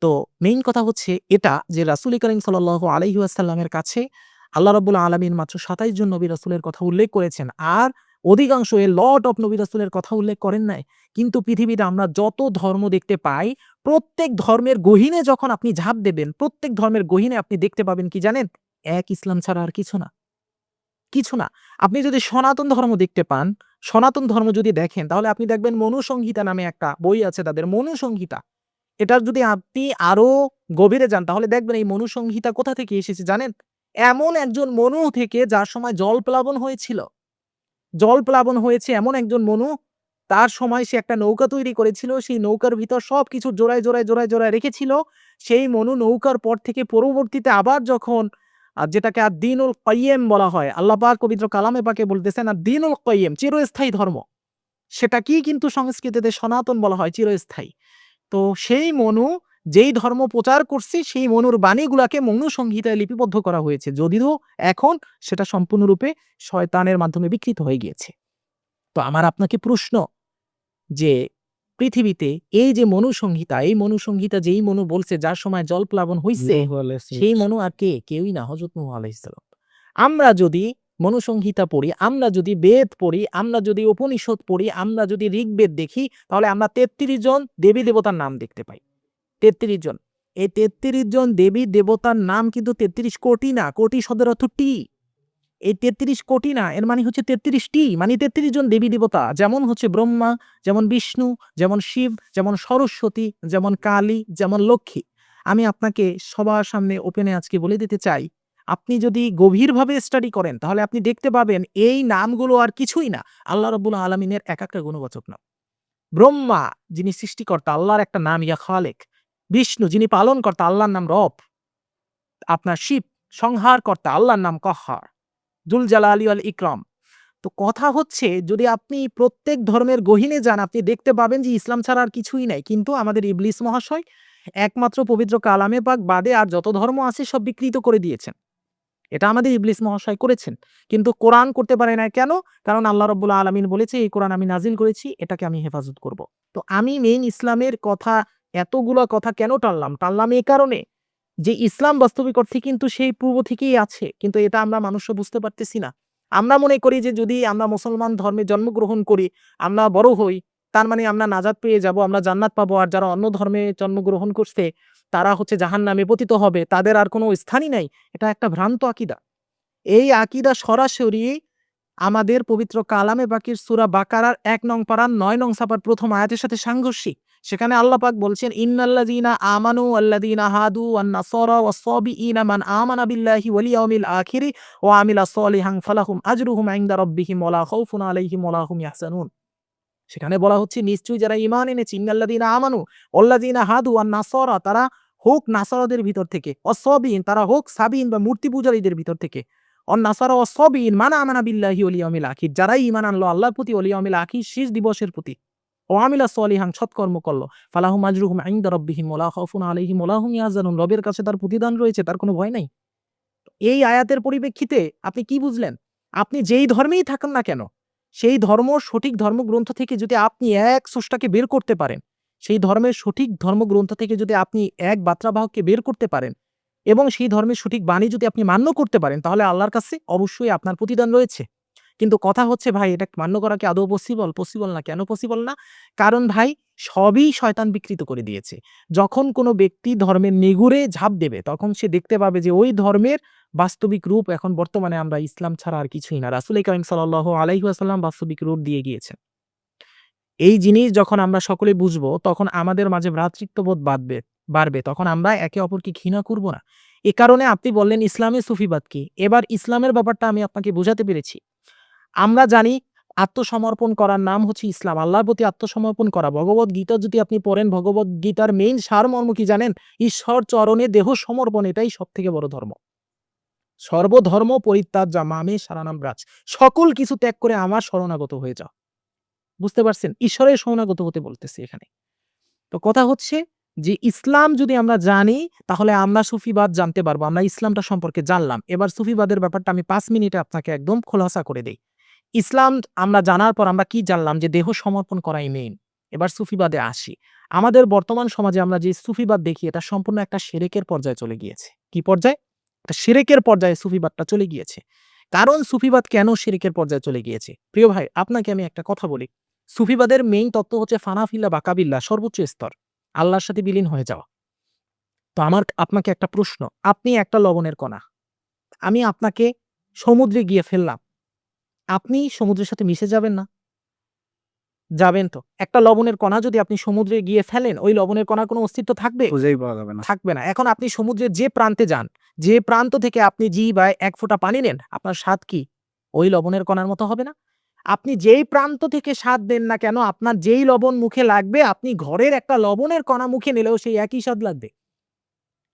তো মেইন কথা হচ্ছে এটা যে রাসূল করিম সাল্লাল্লাহু আলাইহি ওয়াসাল্লামের কাছে আল্লাহ রাব্বুল আলামিন মাত্র ২৭ জন নবী রাসূলের কথা উল্লেখ করেছেন। আর অধিকাংশ লট অফ নবী রাসূলের কথা উল্লেখ করেন নাই। কিন্তু পৃথিবীতে আমরা যত ধর্ম দেখতে পাই, প্রত্যেক ধর্মের গহীনে যখন আপনি ঝাঁপ দেবেন, প্রত্যেক ধর্মের গহীনে আপনি দেখতে পাবেন কি জানেন? এক ইসলাম ছাড়া আর কিছু না। কিছু না। আপনি যদি সনাতন ধর্ম দেখতে পান, সনাতন ধর্ম যদি দেখেন তাহলে আপনি দেখবেন মনুসংহিতা নামে একটা বই আছে তাদের, মনুসংহিতা। এটার যদি আপনি আরো গভীরে যান তাহলে দেখবেন এই মনুসংহিতা কোথা থেকে এসেছে জানেন? এমন একজন মনু থেকে যার সময় জলপ্লাবন হয়েছিল। জলপ্লাবন হয়েছে এমন একজন মনু, তার সময় সে একটা নৌকা তৈরি করেছিল। সেই নৌকার ভিতর সবকিছু জোড়ায় রেখেছিল। সেই মনু নৌকার পর থেকে পরবর্তীতে আবার যখন যেটাকে আদ-দীনুল কাইয়্যিম বলা হয়। আল্লাহ পাক পবিত্র কালামে পাকে বলতেছেন আদ-দীনুল কাইয়্যিম চিরস্থায়ী ধর্ম। সেটাকেই কিন্তু সংস্কৃতিতে সনাতন বলা হয়, চিরস্থায়ী। তো সেই মনু যেই ধর্ম প্রচার করছে সেই মনুর বাণীগুলাকে মনু সংহিতায় লিপিবদ্ধ করা হয়েছে। যদিও এখন সেটা সম্পূর্ণরূপে শয়তানের মাধ্যমে বিকৃত হয়ে গিয়েছে। তো আমার আপনাকে প্রশ্ন যে পৃথিবীতে এই যে মনু সংহিতা, এই মনু সংহিতা যেই মনু বলছে যার সময় জলপ্লাবন হইছে, নূহ আলাইহিস সেই সালাম। মনু আর কে? কেউই না, হযরত নূহ আলাইহিস সালাম। আমরা যদি মনুসংহিতা পড়ি, আমরা যদি বেদ পড়ি, আমরা যদি উপনিষদ পড়ি, আমরা যদি ঋগ্বেদ দেখি, তাহলে আমরা ৩৩ জন দেবী-দেবতার নাম দেখতে পাই। ৩৩ জন। এই ৩৩ জন দেবী-দেবতার নাম কিন্তু ৩৩ কোটি না, কোটি শব্দের অর্থ টি। এই ৩৩ কোটি না, এর মানে হচ্ছে ৩৩ টি, মানে ৩৩ জন দেবী-দেবতা। যেমন হচ্ছে ব্রহ্মা, যেমন বিষ্ণু, যেমন শিব, যেমন সরস্বতী, যেমন কালী, যেমন লক্ষ্মী। আমি আপনাকে সবার সামনে ওপেনে আজকে বলে দিতে চাই, আপনি যদি গভীরভাবে স্টাডি করেন তাহলে আপনি দেখতে পাবেন এই নামগুলো আর কিছুই না। আল্লাহ রাব্বুল আলামিনের একেকটা গুণবাচক নাম। ব্রহ্মা যিনি সৃষ্টিকর্তা, আল্লাহর একটা নাম ইয়া খালেক। বিষ্ণু যিনি পালনকর্তা, আল্লাহর নাম রব। আপনার শিব সংহারকর্তা, আল্লাহর নাম কহ্হার। জুল জালালি ওয়াল ইকরাম। তো কথা হচ্ছে যদি আপনি প্রত্যেক ধর্মের গহীনে যান আপনি দেখতে পাবেন যে ইসলাম ছাড়া আর কিছুই নাই। কিন্তু আমাদের ইবলিস মহাশয় একমাত্র পবিত্র কালামে পাক বাদে আর যত ধর্ম আছে সব বিকৃত করে দিয়েছেন। এটা আমাদের ইবলিস মহাশয় করেছেন। কিন্তু কোরআন করতে পারে নাই কেন? কারণ আল্লাহ রাব্বুল আলামিন বলেছে এই কোরআন আমি নাজিল করেছি, এটাকে আমি হেফাজত করব। তো আমি মেইন ইসলামের কথা এতগুলা কথা কেন টানলাম? টানলাম এই কারণে যে ইসলাম বাস্তবিক অর্থে কিন্তু সেই পূর্ব থেকেই আছে। কিন্তু এটা আমরা মানুষরা বুঝতে পারতেছি না। আমরা মনে করি যে যদি আমরা মুসলমান ধর্মে জন্মগ্রহণ করি, আমরা বড় হই, তার মানে আমরা নাজাত পেয়ে যাবো, আমরা জান্নাত পাবো। আর যারা অন্য ধর্মে জন্মগ্রহণ করছে তারা হচ্ছে জাহান্নামে পতিত হবে। তাদের আর কোনো স্থানই নাই। এটা একটা ভ্রান্ত আকীদা। এই আকীদা সরাসরি আমাদের পবিত্র কালামে পাকের সূরা বাকারার ১ নং পারার ৯ নং ছাপার ১ম আয়াতের সাথে সাংঘর্ষিক। সেখানে আল্লাহ পাক বলছেন, "ইন্নাল্লাযীনা আমানু ওয়াল্লাযীনা হাদু ওয়ান নাসারা ওয়াস-সাবিঈনা মান আমানা বিল্লাহি ওয়াল ইয়াউমিল আখিরি ওয়া আমিলা সলিহান ফালাহুম আজরুহুম ইনদা রাব্বিহিম ওয়া লা খাউফুন আলাইহিম ওয়া লা হুম ইয়াহজানুন।" সেখানে বলা হচ্ছে নিশ্চয়ই যারা ঈমান এনেছে, ইন্নাল্লাযীনা আমানু ওয়াল্লাযীনা হাদু ওয়ান নাসারা, তারা হোক নাসারাদের ভিতর থেকে, ওয়াস-সাবিঈন তারা হোক সাবিঈন বা মূর্তি পূজারীদের ভিতর থেকে, নাসারা ওয়াস-সাবিঈন মান আমানা বিল্লাহি ওয়াল ইয়াউমিল আখির, যারাই ঈমান আনলো আল্লাহর প্রতি, ওয়াল ইয়াউমিল আখির শেষ দিবসের প্রতি, ওয়া আমিলা সলিহান সৎকর্ম করলো, ফালাহুম আজরুহুম ইনদা রাব্বিহিম ওয়া লা খাউফুন আলাইহিম ওয়া লা হুম ইয়াহজানুন, রবের কাছে তার প্রতিদান রয়েছে, তার কোনো ভয় নাই। এই আয়াতের পরিপ্রেক্ষিতে আপনি কি বুঝলেন? আপনি যেই ধর্মেই থাকুন না কেন, সেই ধর্ম সঠিক ধর্মগ্রন্থ থেকে যদি আপনি এক স্রষ্টাকে বের করতে পারেন, সেই ধর্মের সঠিক ধর্মগ্রন্থ থেকে যদি আপনি এক বার্তাবাহককে বের করতে পারেন এবং সেই ধর্মের সঠিক বাণী যদি আপনি মান্য করতে পারেন, তাহলে আল্লাহর কাছে অবশ্যই আপনার প্রতিদান রয়েছে। কিন্তু কথা হচ্ছে ভাই এটা মান্য করা কি আদৌ পসিবল? পসিবল না। কেন পসিবল না? কারণ ভাই সবই শয়তান বিকৃত করে দিয়েছে। যখন কোনো ব্যক্তি ধর্মের নিগূঢ়ে ঝাঁপ দেবে, তখন সে দেখতে পাবে যে ওই ধর্মের বাস্তবিক রূপ এখন বর্তমানে আমরা ইসলাম ছাড়া আর কিছুই না। রাসূল কারীম সাল্লাল্লাহু আলাইহি ওয়াসাল্লাম বাস্তবিক রূপ দিয়ে গিয়েছেন। এই জিনিস যখন আমরা সকলে বুঝবো, তখন আমাদের মাঝে ভ্রাতৃত্ববোধ বাড়বে। তখন আমরা একে অপরকে ঘৃণা করব না। এ কারণে আপনি বললেন ইসলামে সুফিবাদ কি? এবার ইসলামের ব্যাপারটা আমি আপনাকে বোঝাতে পেরেছি। আমরা জানি আত্মসমর্পণ করার নাম হচ্ছে ইসলাম। আল্লাহর প্রতি আত্মসমর্পণ করা। ভগবদ্গীতা যদি আপনি পড়েন, ভগবদ্গীতার মেইন সারমর্ম কি জানেন? ঈশ্বর চরণে দেহ সমর্পণ, এটাই সবথেকে বড় ধর্ম। সর্বধর্ম পরিত্যাজ্য মামে শরণং ব্রজ। সকল কিছু ত্যাগ করে আমার শরণাগত হয়ে যাও। বুঝতে পারছেন? ঈশ্বরের শরণাগত হতে বলতেছি এখানে। তো কথা হচ্ছে যে ইসলাম যদি আমরা জানি তাহলে আমরা সুফিবাদ জানতে পারবো। আমরা ইসলামটা সম্পর্কে জানলাম। এবার সুফিবাদের ব্যাপারটা আমি ৫ মিনিটে আপনাকে একদম খোলাসা করে দেই। ইসলাম আমরা জানার পর আমরা কি জানলাম যে দেহ সমর্পণ করাই মেইন। এবার সুফিবাদে আসি। আমাদের বর্তমান সমাজে আমরা যে সুফিবাদ দেখি এটা সম্পূর্ণ একটা শিরকের পর্যায়ে চলে গিয়েছে। কি পর্যায়ে? একটা শিরকের পর্যায়ে সুফিবাদটা চলে গিয়েছে। কারণ সুফিবাদ কেন শিরকের পর্যায়ে চলে গিয়েছে? প্রিয় ভাই আপনাকে আমি একটা কথা বলি। সুফিবাদের মেইন তত্ত্ব হচ্ছে ফানাফিল্লা বা কাবিল্লা সর্বোচ্চ স্তর। আল্লাহর সাথে বিলীন হয়ে যাওয়া। তো আমার আপনাকে একটা প্রশ্ন। আপনি একটা লবণের কণা। আমি আপনাকে সমুদ্রে গিয়ে ফেললাম। আপনি সমুদ্রের সাথে মিশে যাবেন না? যাবেন তো। একটা লবণের কণা যদি আপনি সমুদ্রে গিয়ে ফেলেন, ওই লবণের কণার কোনো অস্তিত্ব থাকবে? খুঁজেই পাওয়া যাবে না। থাকবে না। এখন আপনি সমুদ্রের যে প্রান্তে যান, যে প্রান্ত থেকে আপনি জিহ্বায় ১ ফোঁটা পানি নেন, আপনার স্বাদ কি? ওই লবণের কণার মতো হবে না? আপনি যেই প্রান্ত থেকে স্বাদ দেন না কেন, আপনার যেই লবণ মুখে লাগবে, আপনি ঘরের একটা লবণের কণা মুখে নিলেও সেই একই স্বাদ লাগবে।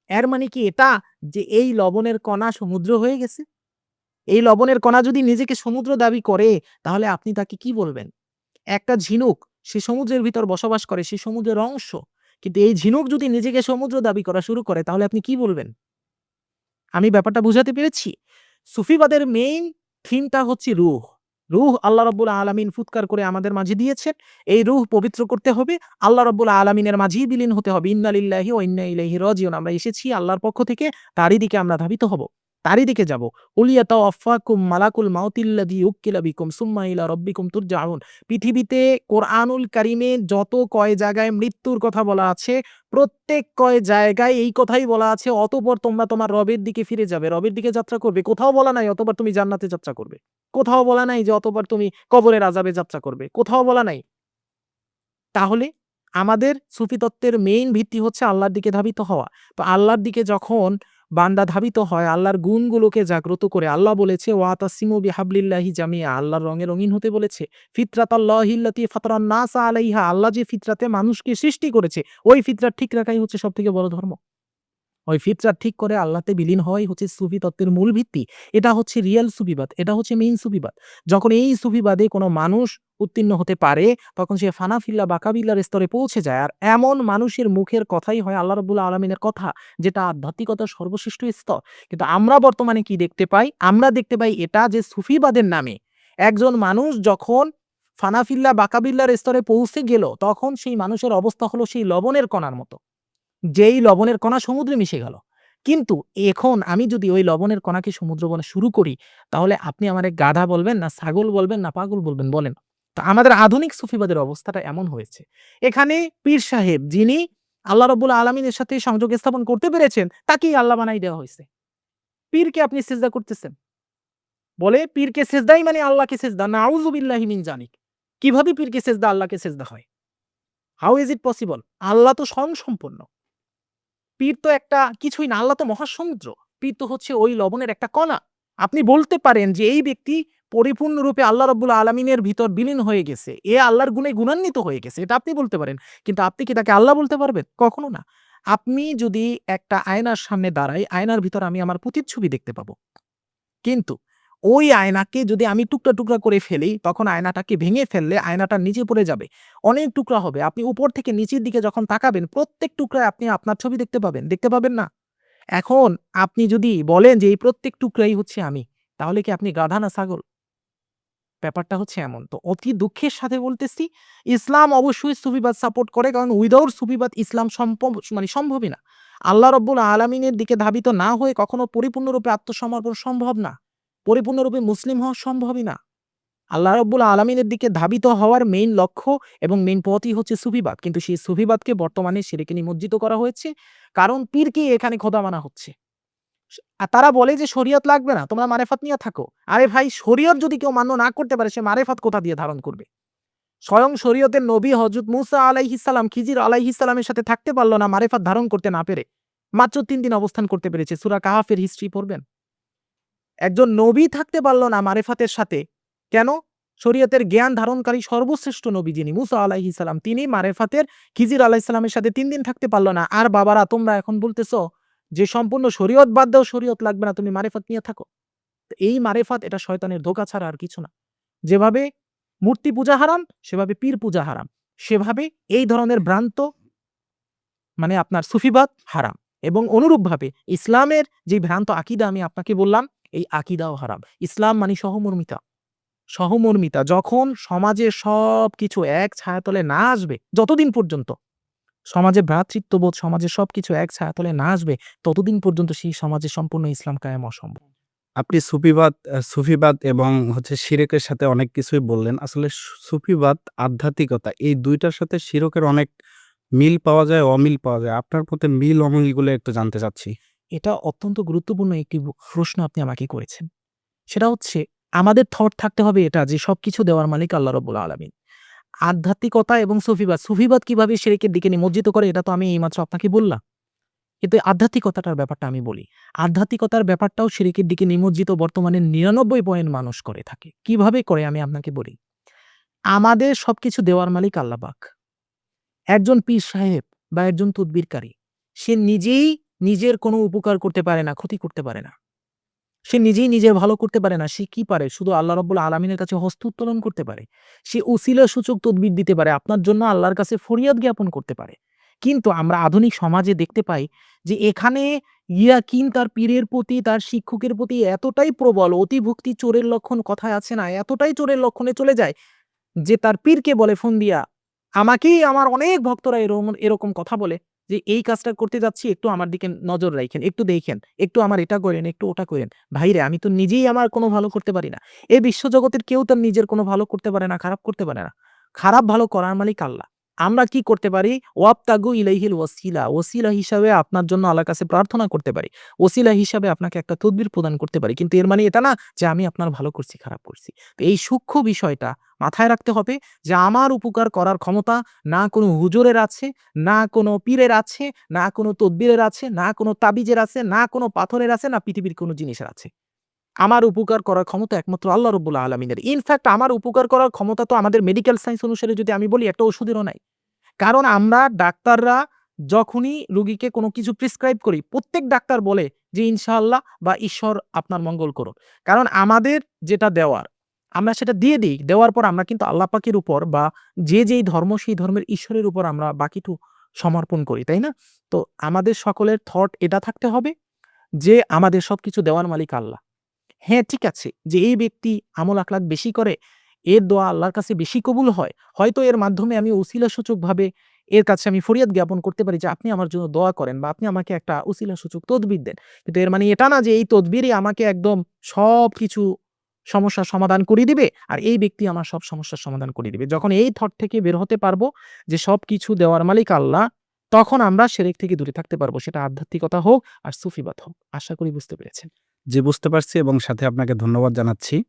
এর মানে কি এটা যে এই লবণের কণা সমুদ্র হয়ে গেছে? এই লবণের কণা যদি নিজেকে সমুদ্র দাবি করে, তাহলে আপনি তাকে কি বলবেন? একটা ঝিনুক, সে সমুদ্রের ভিতর বসবাস করে, সে সমুদ্রের অংশ। কিন্তু এই ঝিনুক যদি নিজেকে সমুদ্র দাবি করা শুরু করে, তাহলে আপনি কি বলবেন? আমি ব্যাপারটা বুঝাতে পেরেছি? সুফিবাদের মেইন থিমটা হচ্ছে রূহ। রূহ আল্লাহ রাব্বুল আলামিন ফুৎকার করে আমাদের মাঝে দিয়েছেন। এই রূহ পবিত্র করতে হবে। আল্লাহ রাব্বুল আলামিনের মাঝেই বিলীন হতে হবে। ইন্না লিল্লাহি ওয়া ইন্না ইলাইহি রাজিউন। আমরা এসেছি আল্লাহর পক্ষ থেকে, তারই দিকে আমরা ধাবিত হব। তারই দিকে যাব। কুল ইয়াতাওয়াফাকুম মালাকুল মাউতিল্লাযী উক্কিলা বিকুম সুম্মা ইলা রাব্বিকুম তুরজাউন। পৃথিবীতে কোরআনুল কারিমে যত কয় জায়গায় মৃত্যুর কথা বলা আছে, প্রত্যেক কয় জায়গায় এই কথাই বলা আছে, অতঃপর তোমরা তোমার রবের দিকে ফিরে যাবে, রবের দিকে যাত্রা করবে। কোথাও বলা নাই অতঃপর তুমি জান্নাতে যাত্রা করবে। কোথাও বলা নাই যে অতঃপর তুমি কবরের আযাবে যাত্রা করবে। কোথাও বলা নাই। তাহলে আমাদের সুফি তত্ত্বের মেইন ভিত্তি হচ্ছে আল্লাহর দিকে ধাবিত হওয়া। তো আল্লাহর দিকে যখন বান্দা ধাবিত হয়, আল্লাহর গুণগুলোকে জাগ্রত করে আল্লাহ বলেছে, ওয়াতাসিমু বিহাবলিল্লাহি জামিয়া, আল্লাহর রঙে রঙিন হতে বলেছে। ফিতরাতাল্লাহিল্লাতী ফাতারান নাসা আলাইহা, আল্লাহ যে ফিতরাতে মানুষকে সৃষ্টি করেছে, ওই ফিতরাত ঠিক রাখাই হচ্ছে সবথেকে বড় ধর্ম। ওই ফিতরাত ঠিক করে আল্লাহতে বিলীন হওয়াই হচ্ছে সুফি তত্ত্বের মূল ভিত্তি। এটা হচ্ছে রিয়াল সুফিবাদ। এটা হচ্ছে মেইন সুফিবাদ। যখন এই সুফিবাদে কোনো মানুষ উত্তীর্ণ হতে পারে, তখন সে ফানাফিল্লা বা কাবিলার স্তরে পৌঁছে যায়। আর এমন মানুষের মুখের কথাই হয় আল্লাহ রাব্বুল আলামিনের কথা, যেটা আধ্যাত্মিকতার সর্বশ্রেষ্ঠ স্তর। কিন্তু আমরা বর্তমানে কি দেখতে পাই? আমরা দেখতে পাই এটা যে সুফিবাদের নামে একজন মানুষ যখন ফানাফিল্লা বা কাবিলার স্তরে পৌঁছে গেল, তখন সেই মানুষের অবস্থা হলো সেই লবণের কণার মতো। যেই লবণের কণা সমুদ্রে মিশে গেল। কিন্তু এখন আমি যদি ওই লবণের কণাকে সমুদ্র বলা শুরু করি, তাহলে আপনি আমারে গাধা বলবেন, না ছাগল বলবেন, না পাগল বলবেন বলেন? তো আমাদের আধুনিক সুফিবাদের অবস্থাটা এমন হয়েছে। এখানে পীর সাহেব যিনি আল্লাহ রাব্বুল আলামিনের সাথে সংযোগ স্থাপন করতে পেরেছেন, তাকেই আল্লাহ বানাই দেওয়া হইছে। পীরকে আপনি সিজদা করতেছেন। বলে পীরকে সিজদাই মানে আল্লাহকে সিজদা। নাউযু বিল্লাহি মিন যালিক। কিভাবে পীরকে সিজদা আল্লাহকে সিজদা হয়? How is it possible? আল্লাহ তো স্বয়ংসম্পূর্ণ। পীর তো একটা কিছুই না, আল্লাহ তো মহাসমুদ্র। পীর তো হচ্ছে ওই লবণের একটা কণা। আপনি বলতে পারেন যে এই ব্যক্তি পরিপূর্ণরূপে আল্লাহ রাব্বুল আলামিনের ভিতর বিলীন হয়ে গেছে। এ আল্লাহর গুণে গুণান্বিত হয়ে গেছে। এটা আপনি বলতে পারেন। কিন্তু আপনি কি তাকে আল্লাহ বলতে পারবেন? কখনো না। আপনি যদি একটা আয়নার সামনে দাঁড়াই, আয়নার ভিতর আমি আমার প্রতিচ্ছবি দেখতে পাবো। কিন্তু ওই আয়নাকে যদি আমি টুকরা, টুকরা করে ফেলি, তখন আয়নাটাকে ভেঙে ফেললে আয়নাটা নিচে পড়ে যাবে। অনেক টুকরা হবে। আপনি উপর থেকে নিচের দিকে যখন তাকাবেন, প্রত্যেক টুকরায় আপনি আপনার ছবি দেখতে পাবেন। দেখতে পাবেন না? এখন আপনি যদি বলেন যে এই প্রত্যেক টুকরাই হচ্ছে আমি, তাহলে কি আপনি গাধা না ছাগল? ব্যাপারটা হচ্ছে এমন। তো অতি দুঃখের সাথে বলতেছি, ইসলাম অবশ্যই সুফিবাদ সাপোর্ট করে। কারণ উইদাউট সুফিবাদ ইসলাম মানে সম্ভবই না। আল্লাহ রাব্বুল আলামিনের দিকে ধাবিত না হয়ে কখনো পরিপূর্ণরূপে আত্মসমর্পণ সম্ভব না। পরিপূর্ণরূপে মুসলিম হওয়া সম্ভবই না। আল্লাহ রাব্বুল আলামিনের দিকে ধাবিত হওয়ার মেইন লক্ষ্য এবং মেইন পথই হচ্ছে সুফিবাদ। কিন্তু সেই সুফিবাদকে বর্তমানে শিরকে নিমজ্জিত করা হয়েছে। কারণ পীরকে এখানে খোদা মানা হচ্ছে। তারা বলে যে শরিয়ত লাগবে না, তোমরা মারেফাত নিয়ে থাকো। আরে ভাই শরিয়ত যদি কেউ মান্য না করতে পারে, সে মারেফাত কোথা দিয়ে ধারণ করবে? স্বয়ং শরিয়তের নবী হযরত মুসা আলাইহিস সালাম খিজির আলাইহিস সালামের সাথে থাকতে পারল না মারেফাত ধারণ করতে না পেরে। মাত্র ৩ দিন অবস্থান করতে পেরেছে। সূরা কাহাফের হিস্ট্রি পড়বেন। একজন নবী থাকতে পারল না মারেফাতের সাথে। কেন? শরিয়তের জ্ঞান ধারণকারী সর্বশ্রেষ্ঠ নবী যিনি মুসা আলাইহিস সালাম, তিনি মারেফাতের খিজির আলাইহিস সালামের সাথে ৩ দিন থাকতে পারল না। আর বাবারা তোমরা এখন বলতেছ যে সম্পূর্ণ শরিয়ত বাদ দাও, শরিয়ত লাগবে না, তুমি মারেফাত নিয়ে থাকো। তো এই মারেফাত এটা শয়তানের ধোঁকা ছাড়া আর কিছু না। যেভাবে মূর্তি পূজা হারাম, সেভাবে পীর পূজা হারাম, সেভাবে এই ধরনের ভ্রান্ত মানে আপনার সুফিবাদ হারাম। এবং অনুরূপভাবে ইসলামের যে ভ্রান্ত আকীদা আমি আপনাকে বললাম, এই আকীদাও হারাম। ইসলাম মানে সহমর্মিতা। সহমর্মিতা যখন সমাজে সবকিছু এক ছায়াতলে না আসবে, যতদিন পর্যন্ত সমাজে ভ্রাতৃত্ববোধ, সমাজে সবকিছু এক ছায়াতলে না আসবে, ততদিন পর্যন্ত সেই সমাজে সম্পূর্ণ ইসলাম কায়েম অসম্ভব। আপনি সুফিবাদ এবং হচ্ছে শিরকের সাথে অনেক কিছুই বললেন। আসলে সুফিবাদ, আধ্যাত্মিকতা এই ২ টার সাথে শিরকের অনেক মিল পাওয়া যায়, অমিল পাওয়া যায়। আপনার মতে মিল অমিলগুলো একটু জানতে চাচ্ছি। এটা অত্যন্ত গুরুত্বপূর্ণ একটি প্রশ্ন আপনি আমাকে করেছেন। সেটা হচ্ছে আমাদের থট থাকতে হবে এটা যে সবকিছু দেওয়ার মালিক আল্লাহ রাব্বুল আলামিন। আধ্যাত্মিকতা এবং সুফিবাদ কিভাবে শিরকের দিকে নিমজ্জিত করে এটা তো আমি এইমাত্র আপনাকে বললাম। কিন্তু আধ্যাত্মিকতাটার ব্যাপারটা আমি বলি। আধ্যাত্মিকতার ব্যাপারটাও শিরকের দিকে নিমজ্জিত বর্তমানে ৯৯% মানুষ করে থাকে। কিভাবে করে আমি আপনাকে বলি। আমাদের সবকিছু দেওয়ার মালিক আল্লাহ পাক। একজন পীর সাহেব বা একজন তদবিরকারী সে নিজেই নিজের কোনো উপকার করতে পারে না, ক্ষতি করতে পারে না। সে নিজেই নিজের ভালো করতে পারে না। সে কি পারে? শুধু আল্লাহ রাব্বুল আলামিনের কাছে হস্ত উত্তোলন করতে পারে। সে উসিলা সূচক তদবির দিতে পারে। আপনার জন্য আল্লাহর কাছে ফরিয়াদ জ্ঞাপন করতে পারে। কিন্তু আমরা আধুনিক সমাজে দেখতে পাই যে এখানে ইয়াকিন তার পীরের প্রতি, তার শিক্ষকের প্রতি এতটাই প্রবল, অতিভক্তি চোরের লক্ষণ কথায় আছে না? এতটাই চোরের লক্ষণে চলে যায় যে তার পীরকে বলে ফোন দিয়া, আমাকেই আমার অনেক ভক্তরা এরকম কথা বলে যে, "এই কাজটা করতে যাচ্ছি, একটু আমার দিকে নজর রাইখেন, একটু দেইখেন, একটু আমার এটা কইরেন, একটু ওটা কইরেন।" ভাইরে আমি তো নিজেই আমার কোনো ভালো করতে পারি না। এই বিশ্বজগতের কেউ তার নিজের কোনো ভালো করতে পারে না, খারাপ করতে পারে না। খারাপ ভালো করার মালিক আল্লাহ। আমরা কি করতে পারি? ওয়াবতাগু ইলাইহিল ওয়াসিলা। ওসিলা হিসাবে আপনার জন্য আল্লাহর কাছে প্রার্থনা করতে পারি। ওসিলা হিসাবে আপনাকে একটা তদবির প্রদান করতে পারি। কিন্তু এর মানে এটা না যে আমি আপনার ভালো করছি, খারাপ করছি। তো এই সূক্ষ্ম বিষয়টা মাথায় রাখতে হবে যে আমার উপকার করার ক্ষমতা না কোনো হুজুরের আছে, না কোনো পীরের আছে, না কোনো তদবিরের আছে, না কোনো তাবিজের আছে, না কোনো পাথরের আছে, না পৃথিবীর কোনো জিনিসের আছে। আমার উপকার করার ক্ষমতা একমাত্র আল্লাহ রাব্বুল আলামিনের। ইনফ্যাক্ট আমার উপকার করার ক্ষমতা তো আমাদের মেডিকেল সায়েন্স অনুসারে যদি আমি বলি একটা ওষুধেরও নাই। কারণ আমরা ডাক্তাররা যখনই রোগীকে কোনো কিছু প্রেসক্রাইব করি, প্রত্যেক ডাক্তার বলে যে ইনশাআল্লাহ বা ঈশ্বর আপনার মঙ্গল করুক। কারণ আমাদের যেটা দেওয়ার, আমরা সেটা দিয়ে দেই। দেওয়ার পর আমরা কিন্তু আল্লাহ পাকের উপর বা যেই ধর্ম সেই ধর্মের ঈশ্বরের উপর আমরা বাকিটুকু সমর্পণ করি, তাই না? তো আমাদের সকলের থট এটা থাকতে হবে যে আমাদের সবকিছু দেওয়ার মালিক আল্লাহ। হ্যাঁ, ঠিক আছে যে এই ব্যক্তি আমল আখলাক বেশি করে, এর দোয়া আল্লাহর কাছে বেশি কবুল হয়। হয়তো এর মাধ্যমে আমি উসিলা সূচকভাবে এর কাছে আমি ফরিয়াদ জ্ঞাপন করতে পারি যে আপনি আমার জন্য দোয়া করেন বা আপনি আমাকে একটা উসিলা সূচক তদবির দেন। কিন্তু এর মানে এটা না যে এই তদবিরই আমাকে একদম সবকিছু সমস্যার সমাধান করিয়ে দিবে আর এই ব্যক্তি আমার সব সমস্যার সমাধান করিয়ে দিবে। যখন এই থট থেকে বের হতে পারবো যে সবকিছু দেওয়ার মালিক আল্লাহ, তখন আমরা শিরক থেকে দূরে থাকতে পারবো। সেটা আধ্যাত্মিকতা হোক আর সুফিবাদ হোক। আশা করি বুঝতে পেরেছেন। জি, বুঝতে পারছি এবং সাথে আপনাকে ধন্যবাদ জানাচ্ছি।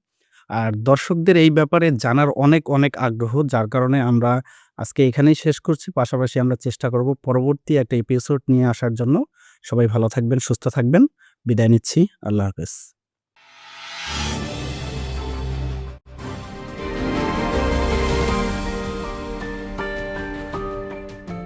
আর দর্শকদের এই ব্যাপারে জানার অনেক আগ্রহ, যার কারণে আমরা আজকে এখানেই শেষ করছি। পাশাপাশি আমরা চেষ্টা করব পরবর্তী একটা এপিসোড নিয়ে আসার জন্য। সবাই ভালো থাকবেন, সুস্থ থাকবেন। বিদায় নিচ্ছি। আল্লাহ হাফেজ।